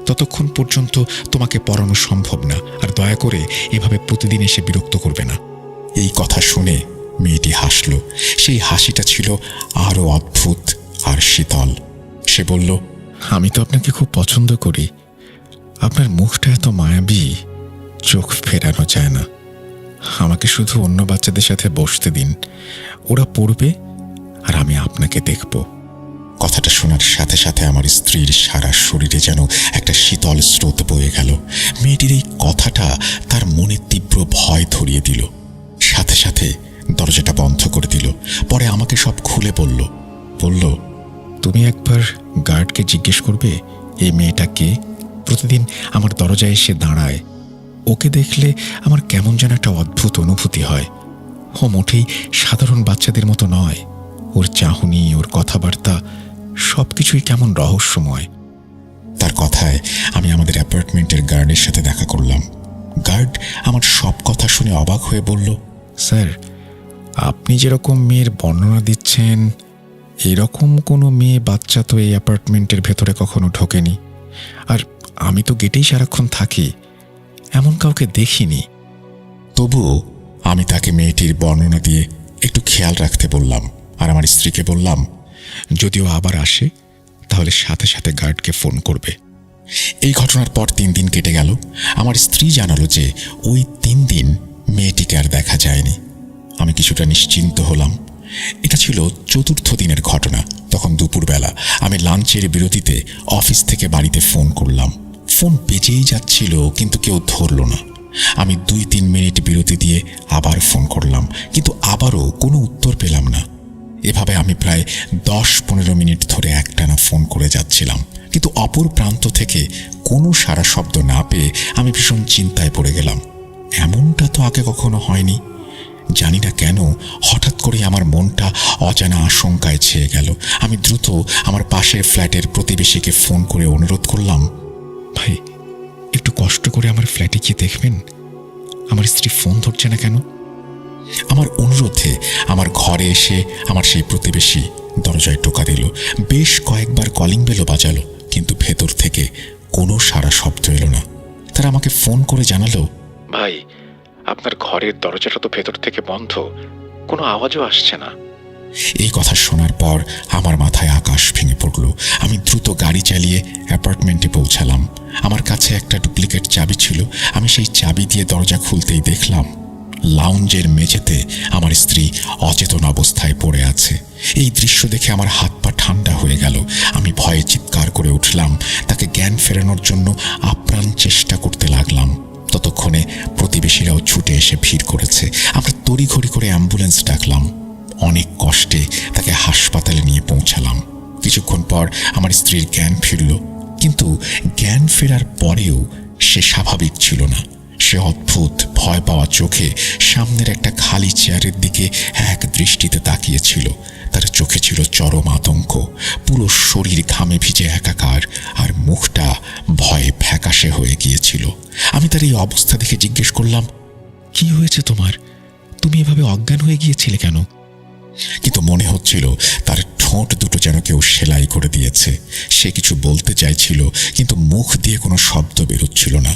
ততক্ষণ পর্যন্ত তোমাকে পড়ানো সম্ভব না। আর দয়া করে এভাবে প্রতিদিন এসে বিরক্ত করবে না। এই কথা শুনে মেয়েটি হাসল। সেই হাসিটা ছিল আরও অদ্ভুত আর শীতল। সে বলল, আমি তো আপনাকে খুব পছন্দ করি। আপনার মুখটা এত মায়াবী, চোখ ফেরানো যায় না। আমাকে শুধু অন্য বাচ্চাদের সাথে বসতে দিন, ওরা পড়বে আর আমি আপনাকে দেখব। কথাটা শোনার সাথে সাথে আমার স্ত্রীর সারা শরীরে যেন একটা শীতল স্রোত বয়ে গেল। মেয়েটির এই কথাটা তার মনে তীব্র ভয় ধরিয়ে দিল। সাথে সাথে দরজাটা বন্ধ করে দিল। পরে আমাকে সব খুলে বলল, তুমি একবার গার্ডকে জিজ্ঞেস করবে এই মেয়েটা কে? প্রতিদিন আমার দরজায় এসে দাঁড়ায়। ওকে দেখলে আমার কেমন যেন একটা অদ্ভুত অনুভূতি হয়। ও মোটেই সাধারণ বাচ্চাদের মতো নয়। ওর চাহনি, ওর কথাবার্তা সবকিছুই কেমন রহস্যময়। তার কথায় আমি আমাদের অ্যাপার্টমেন্টের গার্ডের সাথে দেখা করলাম। গার্ড আমার সব কথা শুনে অবাক হয়ে বলল, স্যার, আপনি যেরকম মেয়ের বর্ণনা দিচ্ছেন, এরকম কোনো মেয়ে বাচ্চা তো এই অ্যাপার্টমেন্টের ভেতরে কখনো ঢোকেনি। আর আমি তো গেটেই সারাক্ষণ থাকি, এমন কাউকে দেখিনি। তবুও আমি তাকে মেয়েটির বর্ণনা দিয়ে একটু খেয়াল রাখতে বললাম, আর আমার স্ত্রীকে বললাম, যদিও আবার আসে তাহলে সাথে সাথে গার্ডকে ফোন করবে। এই ঘটনার পর 3 দিন কেটে গেল। আমার স্ত্রী জানালো যে ওই 3 দিন মেয়েটিকে আর দেখা যায়নি। আমি কিছুটা নিশ্চিন্ত হলাম। এটা ছিল 4র্থ দিনের ঘটনা। তখন দুপুরবেলা আমি লাঞ্চের বিরতিতে অফিস থেকে বাড়িতে ফোন করলাম। ফোন বেজেই যাচ্ছিল, কিন্তু কেউ ধরল না। আমি 2-3 মিনিট বিরতি দিয়ে আবার ফোন করলাম, কিন্তু আবারও কোনো উত্তর পেলাম না। এভাবে আমি প্রায় 10-15 মিনিট ধরে একটানা ফোন করে যাচ্ছিলাম, কিন্তু অপর প্রান্ত থেকে কোনো সাড়া শব্দ না পেয়ে আমি ভীষণ চিন্তায় পড়ে গেলাম। এমনটা তো আগে কখনো হয়নি। জানি না কেন হঠাৎ করে আমার মনটা অজানা আশঙ্কায় ছেয়ে গেল। আমি দ্রুত আমার পাশের ফ্ল্যাটের প্রতিবেশীকে ফোন করে অনুরোধ করলাম, ভাই, একটু কষ্ট করে আমার ফ্ল্যাটে গিয়ে দেখবেন, আমার স্ত্রী ফোন ধরছে না কেন। আমার অনুরোধে আমার ঘরে এসে আমার সেই প্রতিবেশী দরজায় টোকা দিল। বেশ কয়েকবার কলিং বেলও বাজালো, কিন্তু ভেতর থেকে কোনো সাড়া শব্দ এলো না। তারা আমাকে ফোন করে জানালো, ভাই, আপনার ঘরের দরজাটা তো ভেতর থেকে বন্ধ, কোনো আওয়াজও আসছে না। এই কথা শোনার পর আমার মাথায় আকাশ ভেঙে পড়ল। আমি দ্রুত গাড়ি চালিয়ে অ্যাপার্টমেন্টে পৌঁছালাম। আমার কাছে একটা ডুপ্লিকেট চাবি ছিল। আমি সেই চাবি দিয়ে দরজা খুলতেই দেখলাম লাউঞ্জের মেঝেতে আমার স্ত্রী অচেতন অবস্থায় পড়ে আছে। এই দৃশ্য দেখে আমার হাত পা ঠান্ডা হয়ে গেল। আমি ভয়ে চিৎকার করে উঠলাম। তাকে জ্ঞান ফেরানোর জন্য আপ্রাণ চেষ্টা করতে লাগলাম। ততক্ষণে প্রতিবেশীরাও ছুটে এসে ভিড় করেছে। আমরা তড়িঘড়ি করে অ্যাম্বুলেন্স ডাকলাম। অনেক কষ্টে তাকে হাসপাতালে নিয়ে পৌঁছালাম। কিছুক্ষণ পর আমার স্ত্রীর জ্ঞান ফিরল, কিন্তু জ্ঞান ফেরার পরেও সে স্বাভাবিক ছিল না। সে অদ্ভুত ভয় পাওয়া চোখে সামনের একটা খালি চেয়ারের দিকে এক দৃষ্টিতে তাকিয়েছিল। তার চোখে ছিল চরম আতঙ্ক, পুরো শরীর ঘামে ভিজে একাকার, আর মুখটা ভয়ে ফ্যাকাশে হয়ে গিয়েছিল। আমি তার এই অবস্থা দেখে জিজ্ঞেস করলাম, কি হয়েছে তোমার? তুমি এভাবে অজ্ঞান হয়ে গিয়েছিলে কেন? কিন্তু মনে হচ্ছিল তার ঠোঁট দুটো যেন কেউ সেলাই করে দিয়েছে। সে কিছু বলতে চাইছিল, কিন্তু মুখ দিয়ে কোনো শব্দ বেরোচ্ছিল না।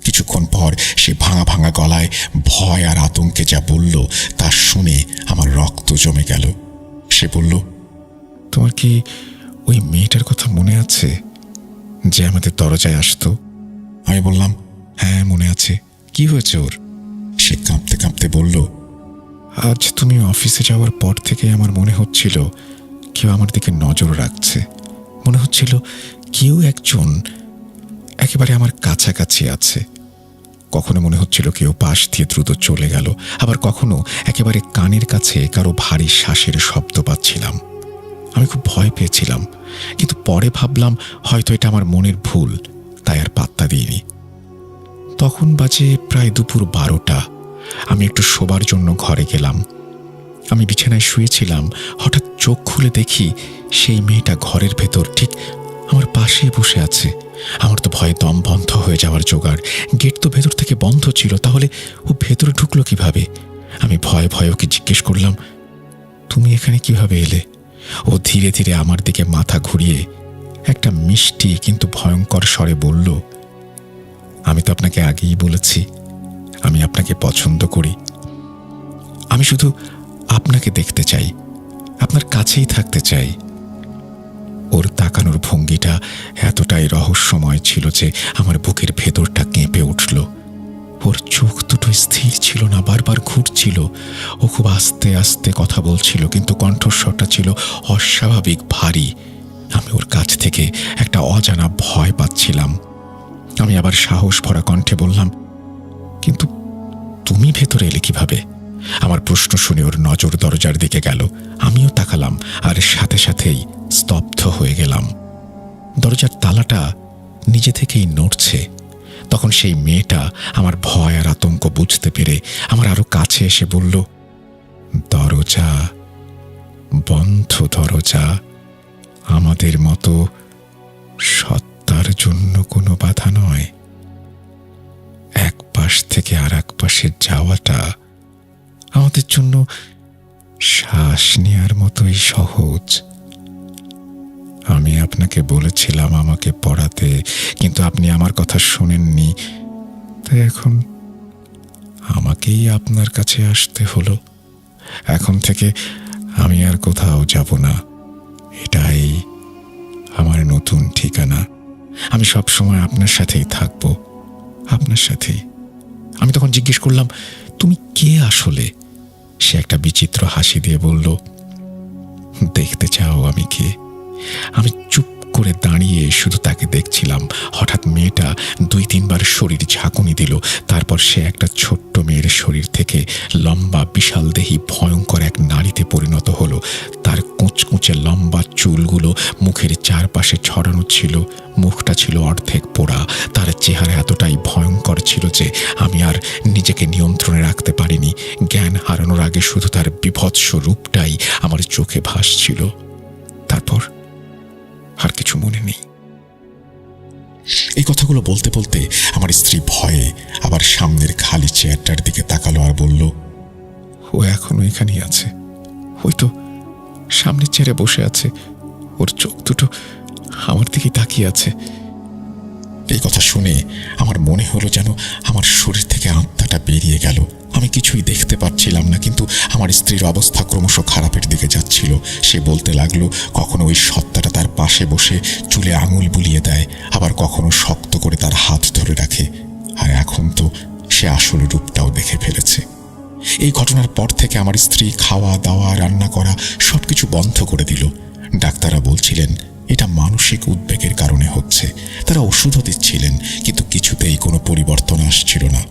কিছুক্ষণ পর সে ভাঙা ভাঙা গলায় ভয় আর আতঙ্কে যা বলল তা শুনে আমার রক্ত জমে গেল। সে বলল, তোমার কি ওই মেয়েটার কথা মনে আছে যে আমাদের দরজায় আসতো? আমি বললাম, হ্যাঁ, মনে আছে। কি হয়েছে ওর? সে কাঁপতে কাঁপতে বলল, আজ তুমি অফিসে যাওয়ার পর থেকে আমার মনে হচ্ছিল কেউ আমার দিকে নজর রাখছে। মনে হচ্ছিল কেউ একজন একেবারে আমার কাছাকাছি আছে। কখনো মনে হচ্ছিল কেউ পাশ দিয়ে দ্রুত চলে গেল, আবার কখনো একেবারে কানের কাছে কারো ভারী শ্বাসের শব্দ পাচ্ছিলাম। আমি খুব ভয় পেয়েছিলাম, কিন্তু পরে ভাবলাম হয়তো এটা আমার মনের ভুল, তাই আর পাত্তা দিইনি। তখন বাজে প্রায় দুপুর 12টা। আমি একটু শোবার জন্য ঘরে গেলাম। আমি বিছানায় শুয়েছিলাম, হঠাৎ চোখ খুলে দেখি সেই মেয়েটা ঘরের ভেতর ঠিক আমার পাশেই বসে আছে। আমার তো ভয়ে দম বন্ধ হয়ে যাওয়ার জোগাড়। গেট তো ভেতর থেকে বন্ধ ছিল, তাহলে ও ভেতরে ঢুকলো কিভাবে? আমি ভয়ে ভয়ে ওকে জিজ্ঞেস করলাম, তুমি এখানে কিভাবে এলে? ও ধীরে ধীরে আমার দিকে মাথা ঘুরিয়ে একটা মিষ্টি কিন্তু ভয়ঙ্কর স্বরে বলল, আমি তো আপনাকে আগেই বলেছি আমি আপনাকে পছন্দ করি। আমি শুধু আপনাকে দেখতে চাই, আপনার কাছেই থাকতে চাই। ওর তাকানোর ভঙ্গিটা এতটাই রহস্যময় ছিল যে আমার বুকের ভেতরটা কেঁপে উঠল। ওর চোখ দুটো স্থির ছিল না, বারবার ঘুরছিল। ও খুব আস্তে আস্তে কথা বলছিল, কিন্তু কণ্ঠস্বরটা ছিল অস্বাভাবিক ভারী। আমি ওর কাছ থেকে একটা অজানা ভয় পাচ্ছিলাম। আমি আবার সাহস ভরা কণ্ঠে বললাম, কিন্তু তুমি ভেতরে এলে কিভাবে? আমার প্রশ্ন শুনে ওর নজর দরজার দিকে গেল। আমিও তাকালাম, আর সাথে সাথেই স্তব্ধ হয়ে গেলাম। দরজার তালাটা নিজে থেকেই নড়ছে। তখন সেই মেয়েটা আমার ভয় আর আতঙ্ক বুঝতে পেরে আমার আরো কাছে এসে বলল, দরজা বন্ধ, দরজা আমাদের মতো সত্তার জন্য কোনো বাধা নয়। এক পাশ থেকে আর এক পাশে যাওয়াটা আমাদের জন্য শ্বাস নেওয়ার মতোই সহজ। আমি আপনাকে বলেছিলাম আমাকে পড়াতে, কিন্তু আপনি আমার কথা শোনেননি, তাই এখন আমাকেই আপনার কাছে আসতে হলো। এখন থেকে আমি আর কোথাও যাব না, এটাই আমার নতুন ঠিকানা। আমি সব সময় আপনার সাথেই থাকব, আপনার সাথেই। আমি তখন জিজ্ঞেস করলাম, তুমি কে আসলে? সে একটা বিচিত্র হাসি দিয়ে বলল, দেখতে চাও আমি কে? আমি চুপ করে দাঁড়িয়ে শুধু তাকে দেখছিলাম। হঠাৎ মেয়েটা 2-3 বার শরীর ঝাঁকুনি দিল। তারপর সে একটা ছোট্ট মেয়ের শরীর থেকে লম্বা বিশাল দেহী ভয়ঙ্কর এক নারীতে পরিণত হলো। তার কুঁচকুঁচে লম্বা চুলগুলো মুখের চারপাশে ছড়ানো ছিল। মুখটা ছিল অর্ধেক পোড়া। তার চেহারা এতটাই ভয়ঙ্কর ছিল যে আমি আর নিজেকে নিয়ন্ত্রণে রাখতে পারিনি। জ্ঞান হারানোর আগে শুধু তার বীভৎস রূপটাই আমার চোখে ভাসছিল। তারপর আর কিছু মনে নেই। এই কথাগুলো বলতে বলতে আমার স্ত্রী ভয়ে আবার সামনের খালি চেয়ারটার দিকে তাকালো আর বলল, ও এখনো এখানেই আছে। ওই তো সামনের চেয়ারে বসে আছে, ওর চোখ দুটো আমার দিকে তাকিয়ে আছে। এই কথা শুনে আমার মনে হলো যেন আমার শরীর থেকে আত্মাটা বেরিয়ে গেল। আমি কিছুই দেখতে পাচ্ছিলাম না, কিন্তু আমার স্ত্রীর অবস্থা ক্রমশ খারাপের দিকে যাচ্ছিল। সে বলতে লাগলো, কখনো ওই সত্তাটা তার পাশে বসে চুলে আঙুল বুলিয়ে দেয়, আবার কখনো শক্ত করে তার হাত ধরে রাখে। আর এখন তো সে আসল রূপটাও দেখে ফেলেছে। এই ঘটনার পর থেকে আমার স্ত্রী খাওয়া দাওয়া রান্না করা সবকিছু বন্ধ করে দিল। ডাক্তাররা বলছিলেন এটা মানসিক উদ্বেগের কারণে হচ্ছে। তারা ওষুধও দিচ্ছিলেন, কিন্তু কিছুতেই কোনো পরিবর্তন আসছিল না।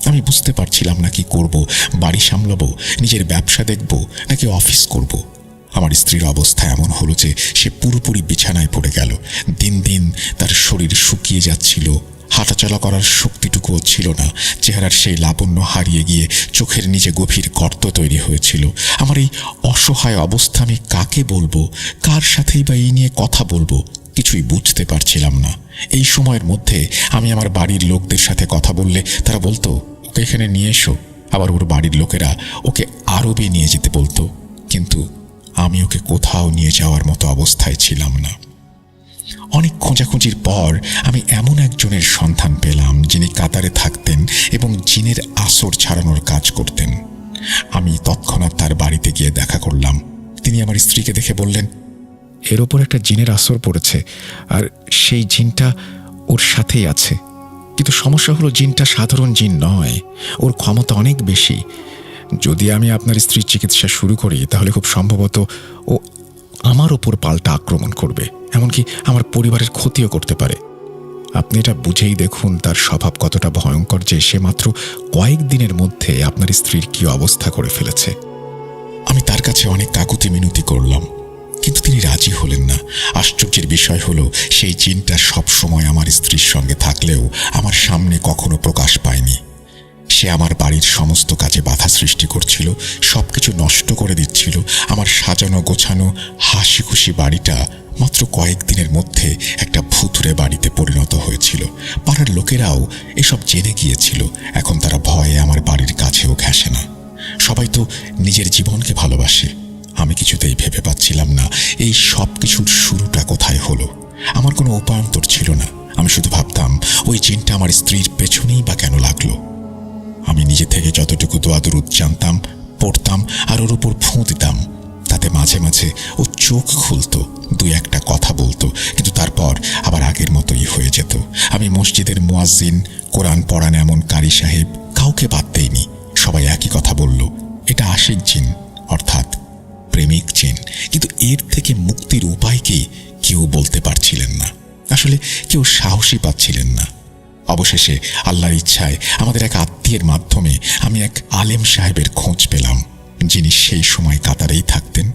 আমি বুঝতে পারছিলাম না কি করব। বাড়ি সামলাবো, নিজের ব্যবসা দেখব, নাকি অফিস করব। আমার স্ত্রীর অবস্থা এমন হলো যে সে পুরোপুরি বিছানায় পড়ে গেল। দিন দিন তার শরীর শুকিয়ে যাচ্ছিল, হাঁটাচলা করার শক্তিটুকুও ছিল না। চেহারার সেই লাবণ্য হারিয়ে গিয়ে চোখের নিচে গভীর গর্ত তৈরি হয়েছিল। আমার এই অসহায় অবস্থা আমি কাকে বলবো, কার সাথেই বা এই নিয়ে কথা বলবো, কিছুই বুঝতে পারছিলাম না। এই সময়ের মধ্যে আমি আমার বাড়ির লোকদের সাথে কথা বললে তারা বলতো, ওকে এখানে নিয়ে এসো। আবার ওর বাড়ির লোকেরা ওকে আরবে নিয়ে যেতে বলতো, কিন্তু আমি ওকে কোথাও নিয়ে যাওয়ার মতো অবস্থায় ছিলাম না। অনেক খোঁজাখুঁজির পর আমি এমন একজনের সন্ধান পেলাম যিনি কাতারে থাকতেন এবং জিনের আসর ছাড়ানোর কাজ করতেন। আমি তৎক্ষণাৎ তার বাড়িতে গিয়ে দেখা করলাম। তিনি আমার স্ত্রীকে দেখে বললেন, এর ওপর একটা জিনের আসর পড়েছে, আর সেই জিনটা ওর সাথেই আছে। কিন্তু সমস্যা হলো জিনটা সাধারণ জিন নয়, ওর ক্ষমতা অনেক বেশি। যদি আমি আপনার স্ত্রীর চিকিৎসা শুরু করি তাহলে খুব সম্ভবত ও আমার ওপর পাল্টা আক্রমণ করবে, এমনকি আমার পরিবারের ক্ষতিও করতে পারে। আপনি এটা বুঝেই দেখুন তার স্বভাব কতটা ভয়ঙ্কর যে সে মাত্র কয়েকদিনের মধ্যে আপনার স্ত্রীর কি অবস্থা করে ফেলেছে। আমি তার কাছে অনেক কাকুতি মিনতি করলাম, কিন্তু তিনি রাজি হলেন না। আশ্চর্যের বিষয় হলো সেই জিনটা সবসময় আমার স্ত্রীর সঙ্গে থাকলেও আমার সামনে কখনো প্রকাশ পায়নি। সে আমার বাড়ির সমস্ত কাজে বাধা সৃষ্টি করছিল, সবকিছু নষ্ট করে দিচ্ছিল। আমার সাজানো গোছানো হাসি খুশি বাড়িটা মাত্র কয়েকদিনের মধ্যে একটা ভুতুড়ে বাড়িতে পরিণত হয়েছিল। পাড়ার লোকেরাও এসব জেনে গিয়েছিল। এখন তারা ভয়ে আমার বাড়ির কাছেও ঘেঁষে না। সবাই তো নিজের জীবনকে ভালোবাসে। আমি কিছুতেই ভেবে পাচ্ছিলাম না এই সব কিছুর শুরুটা কোথায় হলো। আমার কোনো উপায়ন্তর ছিল না। আমি শুধু ভাবতাম ওই জিনটা আমার স্ত্রীর পেছনেই বা কেন লাগলো। আমি নিজে থেকে যতটুকু দোয়া দরুদ জানতাম পড়তাম আর ওর উপর ফুঁ দিতাম। তাতে মাঝে মাঝে ও চোখ খুলতো, 2-1টা কথা বলতো, কিন্তু তারপর আবার আগের মতোই হয়ে যেত। আমি মসজিদের মুয়াজ্জিন, কোরআন পড়ান এমন কারি সাহেব কাউকে বাদ দেইনি। সবাই একই কথা বলল, এটা আশিক জিন, অর্থাৎ প্রেমিক জিন। কিন্তু এর থেকে মুক্তির উপায় কি কেউ বলতে পারছিলেন না। আসলে কেউ সাহসী পাচ্ছিলেন না। অবশেষে আল্লাহর ইচ্ছায় আমাদের এক আত্মীয়ের মাধ্যমে আমি এক আলেম সাহেবের খোঁজ পেলাম, যিনি সেই সময় কাতারেই থাকতেন।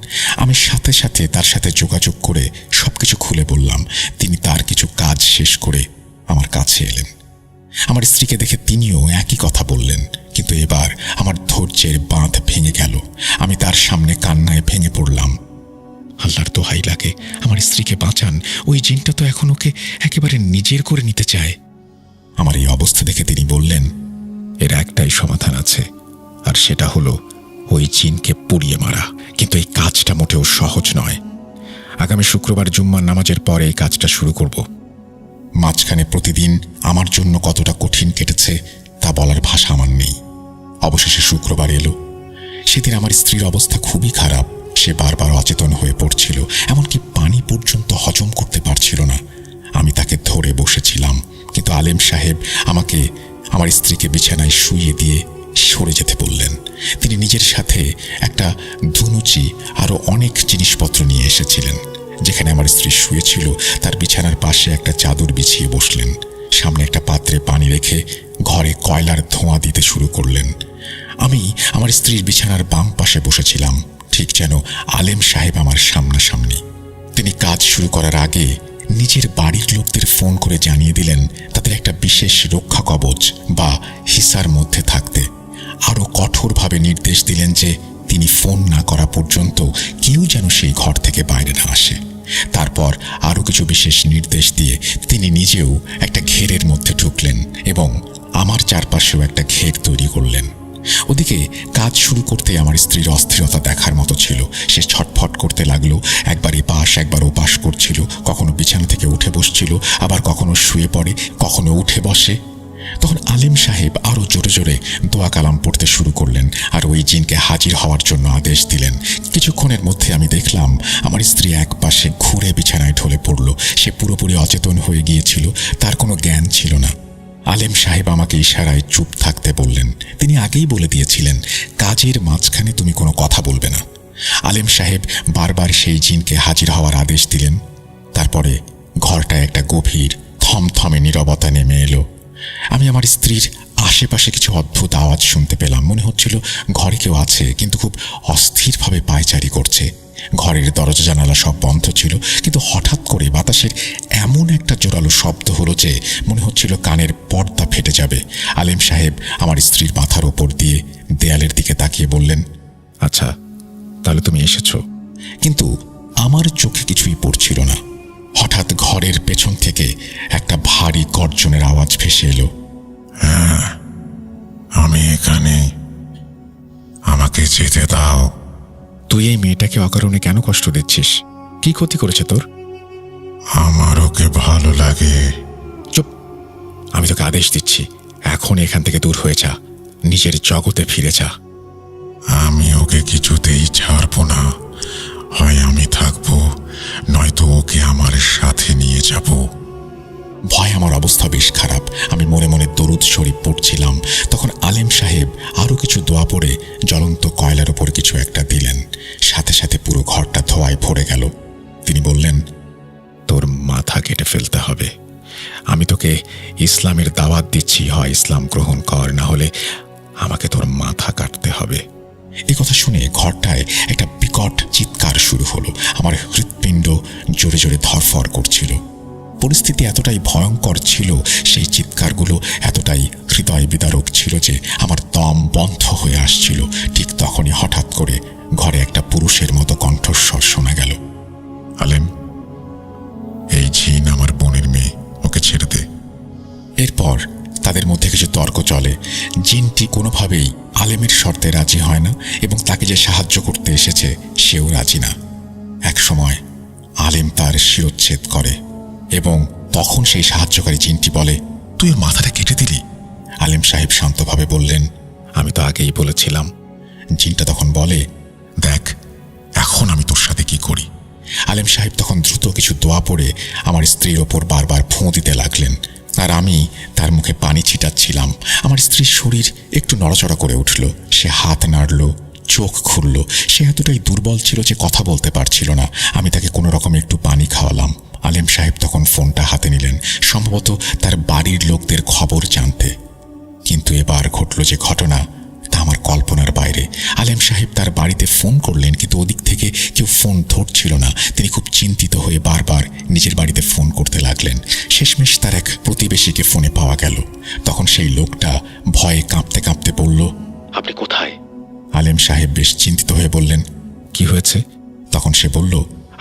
আমি সাথে সাথে তার সাথে যোগাযোগ করে সবকিছু খুলে বললাম। তিনি তার কিছু কাজ শেষ করে আমার কাছে এলেন। আমার স্ত্রীকে দেখে তিনিও একই কথা বললেন, কিন্তু এবার আমার ধৈর্যের বাঁধ ভেঙে গেল। আমি তার সামনে কান্নায় ভেঙে পড়লাম। আল্লাহর দোহাই লাগে, আমার আমার স্ত্রীকে বাঁচান। ওই জিনটা তো এখন ওকে একেবারে নিজের করে নিতে চায়। আমার এই অবস্থা দেখে তিনি বললেন, এর একটাই সমাধান আছে, আর সেটা হলো ওই জিনকে পুড়িয়ে মারা। কিন্তু এই কাজটা মোটেও সহজ নয়। আগামী শুক্রবার জুম্মার নামাজের পরে এই কাজটা শুরু করব। মাঝখানে প্রতিদিন আমার জন্য কতটা কঠিন কেটেছে তা বলার ভাষা আমার নেই। অবশেষে শুক্রবার এলো। সেদিন আমার স্ত্রীর অবস্থা খুবই খারাপ। সে বারবার অচেতন হয়ে পড়ছিল, এমনকি পানি পর্যন্ত হজম করতে পারছিল না। আমি তাকে ধরে বসেছিলাম, কিন্তু আলেম সাহেব আমাকে আমার স্ত্রীকে বিছানায় শুইয়ে দিয়ে সরে যেতে বললেন। তিনি নিজের সাথে একটা ধুনুচি আরও অনেক জিনিসপত্র নিয়ে এসেছিলেন। যেখানে আমার স্ত্রী শুয়েছিল তার বিছানার পাশে একটা চাদর বিছিয়ে বসলেন। সামনে একটা পাত্রে পানি রেখে ঘরে কয়লার ধোঁয়া দিতে শুরু করলেন। আমি আমার স্ত্রীর বিছানার বাম পাশে বসেছিলাম, ঠিক যেন আলেম সাহেব আমার সামনাসামনি। তিনি কাজ শুরু করার আগে নিজের বাড়ির লোকদের ফোন করে জানিয়ে দিলেন তাদের একটা বিশেষ রক্ষা কবচ বা হিসার মধ্যে থাকতে। আরও কঠোরভাবে নির্দেশ দিলেন যে তিনি ফোন না করা পর্যন্ত কেউ যেন সেই ঘর থেকে বাইরে না আসে। তারপর আরও কিছু বিশেষ নির্দেশ দিয়ে তিনি নিজেও একটা ঘেরের মধ্যে ঢুকলেন এবং আমার চারপাশেও একটা ঘের তৈরি করলেন। ওদিকে কাজ শুরু করতে আমার স্ত্রীর অস্থিরতা দেখার মতো ছিল। সে ছটফট করতে লাগলো, একবার এপাশ একবার ওপাশ করছিল, কখনো বিছানা থেকে উঠে বসছিল, আবার কখনো শুয়ে পড়ে, কখনো উঠে বসে। তখন আলেম সাহেব আরও জোরে জোরে দোয়া কালাম পড়তে শুরু করলেন আর ওই জিনকে হাজির হওয়ার জন্য আদেশ দিলেন। কিছুক্ষণের মধ্যে আমি দেখলাম আমার স্ত্রী এক পাশে ঘুরে বিছানায় ঢলে পড়ল। সে পুরোপুরি অচেতন হয়ে গিয়েছিল, তার কোনো জ্ঞান ছিল না। আলেম সাহেব আমাকে ইশারায় চুপ থাকতে বললেন। তিনি আগেই বলে দিয়েছিলেন কাজের মাঝখানে তুমি কোনো কথা বলবে না। আলেম সাহেব বারবার সেই জিনকে হাজির হওয়ার আদেশ দিলেন। তারপরে ঘরটায় একটা গভীর থমথমে নীরবতা নেমে এলো। আমি আমার স্ত্রীর আশেপাশে কিছু অদ্ভুত আওয়াজ শুনতে পেলাম। মনে হচ্ছিল ঘরে কেউ আছে, কিন্তু খুব অস্থিরভাবে পায়চারি করছে। ঘরের দরজা জানালা সব বন্ধ ছিল, কিন্তু হঠাৎ করে বাতাসের এমন একটা জোরালো শব্দ হলো যে মনে হচ্ছিল কানের পর্দা ফেটে যাবে। আলেম সাহেব আমার স্ত্রীর মাথার ওপর দিয়ে দেয়ালের দিকে তাকিয়ে বললেন, আচ্ছা, তাহলে তুমি এসেছো? কিন্তু আমার চোখে কিছুই পড়ছিল না। হঠাৎ ঘরের পেছন থেকে একটা ভারী গর্জনের আওয়াজ ভেসে এলো। হ্যাঁ, আমি এখানে, আমাকে যেতে দাও। তুই এই মেয়েটাকে অকারণে কেন কষ্ট দিচ্ছিস? কি ক্ষতি করেছে তোর? আমার ওকে ভালো লাগে। চুপ, আমি তোকে আদেশ দিচ্ছি, এখন এখান থেকে দূর হয়ে যা, নিজের জগতে ফিরে যা। আমি ওকে কিছুতেই ছাড়বো না। হয় আমি থাকবো, নয়তো ওকে আমার সাথে নিয়ে যাব। ভয় আমার অবস্থা বেশ খারাপ। আমি মনে মনে দরুদ শরীফ পড়ছিলাম। তখন আলেম সাহেব আরও কিছু দোয়া পড়ে জ্বলন্ত কয়লার উপর কিছু একটা দিলেন। সাথে সাথে পুরো ঘরটা ধোঁয়ায় ভরে গেল। তিনি বললেন, তোর মাথা কেটে ফেলতে হবে। আমি তোকে ইসলামের দাওয়াত দিচ্ছি, হয় ইসলাম গ্রহণ কর, না হলে আমাকে তোর মাথা কাটতে হবে। এই কথা শুনে ঘরটায় একটা বিকট চিৎকার শুরু হলো। আমার হৃৎপিণ্ড জোরে জোরে ধরফর করছিল। পরিস্থিতি এতটাই ভয়ঙ্কর ছিল, সেই চিৎকারগুলো এতটাই হৃদয় বিদারক ছিল যে আমার দম বন্ধ হয়ে আসছিল। ঠিক তখনই হঠাৎ করে ঘরে একটা পুরুষের মতো কণ্ঠস্বর শোনা গেল। আলেম, এই জিন আমার বোনের মেয়ে, ওকে ছেড়ে দে। এরপর তাদের মধ্যে কিছু তর্ক চলে। জিনটি কোনোভাবেই আলেমের শর্তে রাজি হয় না এবং তাকে যে সাহায্য করতে এসেছে সেও রাজি না। এক সময় আলেম তার শিরচ্ছেদ করে এবং তখন সেই সাহায্যকারী জিনটি বলে, তুই ওর মাথাটা কেটে দিলি? আলেম সাহেব শান্তভাবে বললেন, আমি তো আগেই বলেছিলাম। জিনটা তখন বলে, দেখ এখন আমি তোর সাথে কি করি। আলেম সাহেব তখন দ্রুত কিছু দোয়া পড়ে আমার স্ত্রীর ওপর বারবার ফোঁ দিতে লাগলেন, আর আমি তার মুখে পানি ছিটাচ্ছিলাম। আমার স্ত্রীর শরীর একটু নড়াচড়া করে উঠল। সে হাত নাড়ল, চোখ খুলল। সে এতটাই দুর্বল ছিল যে কথা বলতে পারছিল না। আমি তাকে কোনো রকম একটু পানি খাওয়ালাম। আলেম সাহেব তখন ফোনটা হাতে নিলেন, সম্ভবত তার বাড়ির লোকদের খবর জানতে। কিন্তু এবার ঘটল যে ঘটনা তা আমার কল্পনার বাইরে। আলেম সাহেব তার বাড়িতে ফোন করলেন, কিন্তু ওদিক থেকে কেউ ফোন ধরছিল না। তিনি খুব চিন্তিত হয়ে বারবার নিজের বাড়িতে ফোন করতে লাগলেন। শেষমেশ তার এক প্রতিবেশীকে ফোনে পাওয়া গেল। তখন সেই লোকটা ভয়ে কাঁপতে কাঁপতে বলল, আপনি কোথায়? আলেম সাহেব বেশ চিন্তিত হয়ে বললেন, কি হয়েছে? তখন সে বলল,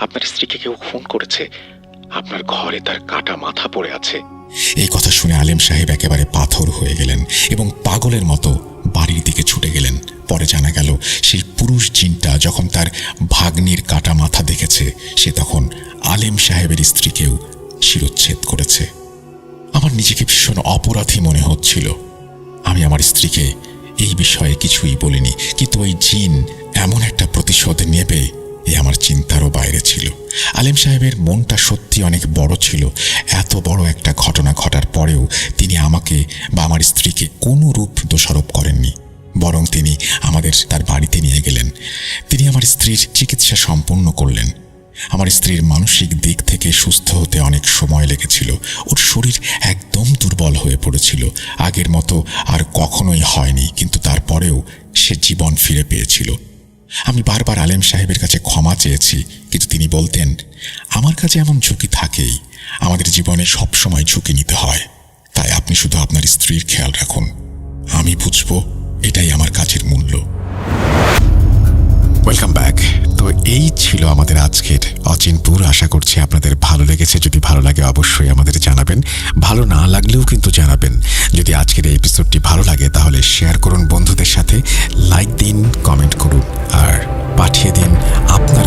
আপনার স্ত্রীকে কেউ খুন করেছে, আপনার ঘরে তার কাটা মাথা পড়ে আছে। এই কথা শুনে আলেম সাহেব একেবারে পাথর হয়ে গেলেন এবং পাগলের মতো বাড়ির দিকে ছুটে গেলেন। পরে জানা গেল সেই পুরুষ জিনটা যখন তার ভাগ্নির কাটা মাথা দেখেছে, সে তখন আলেম সাহেবের স্ত্রীকেও শিরচ্ছেদ করেছে। আমার নিজেকে ভীষণ অপরাধী মনে হচ্ছিল। আমি আমার স্ত্রীকে এই বিষয়ে কিছুই বলিনি, কিন্তু ওই জিন এমন একটা প্রতিশোধ নেবে এ আমার চিন্তারও বাইরে ছিল। আলেম সাহেবের মনটা সত্যি অনেক বড় ছিল। এত বড় একটা ঘটনা ঘটার পরেও তিনি আমাকে বা আমার স্ত্রীকে কোনো রূপ দোষারোপ করেননি, বরং তিনি আমাদের তার বাড়িতে নিয়ে গেলেন। তিনি আমার স্ত্রীর চিকিৎসা সম্পন্ন করলেন। আমার স্ত্রীর মানসিক দিক থেকে সুস্থ হতে অনেক সময় লেগেছিল। ওর শরীর একদম দুর্বল হয়ে পড়েছিল, আগের মতো আর কখনোই হয়নি, কিন্তু তারপরেও সে জীবন ফিরে পেয়েছিল। আমি বারবার আলেম সাহেবের কাছে ক্ষমা চেয়েছি, কিন্তু তিনি বলতেন, আমার কাছে এমন ঝুঁকি থাকেই, আমাদের জীবনে সবসময় ঝুঁকি নিতে হয়, তাই আপনি শুধু আপনার স্ত্রীর খেয়াল রাখুন, আমি বুঝব এটাই আমার কাজের মূল্য। Welcome back. তো এই ছিল আমাদের আজকের অচিনপুর। আশা করছি আপনাদের ভালো লেগেছে। যদি ভালো লাগে অবশ্যই আমাদের জানাবেন, ভালো না লাগলেও কিন্তু জানাবেন। যদি আজকের এই এপিসোডটি ভালো লাগে তাহলে শেয়ার করুন বন্ধুদের সাথে, লাইক দিন, কমেন্ট করুন আর পাঠিয়ে দিন আপনার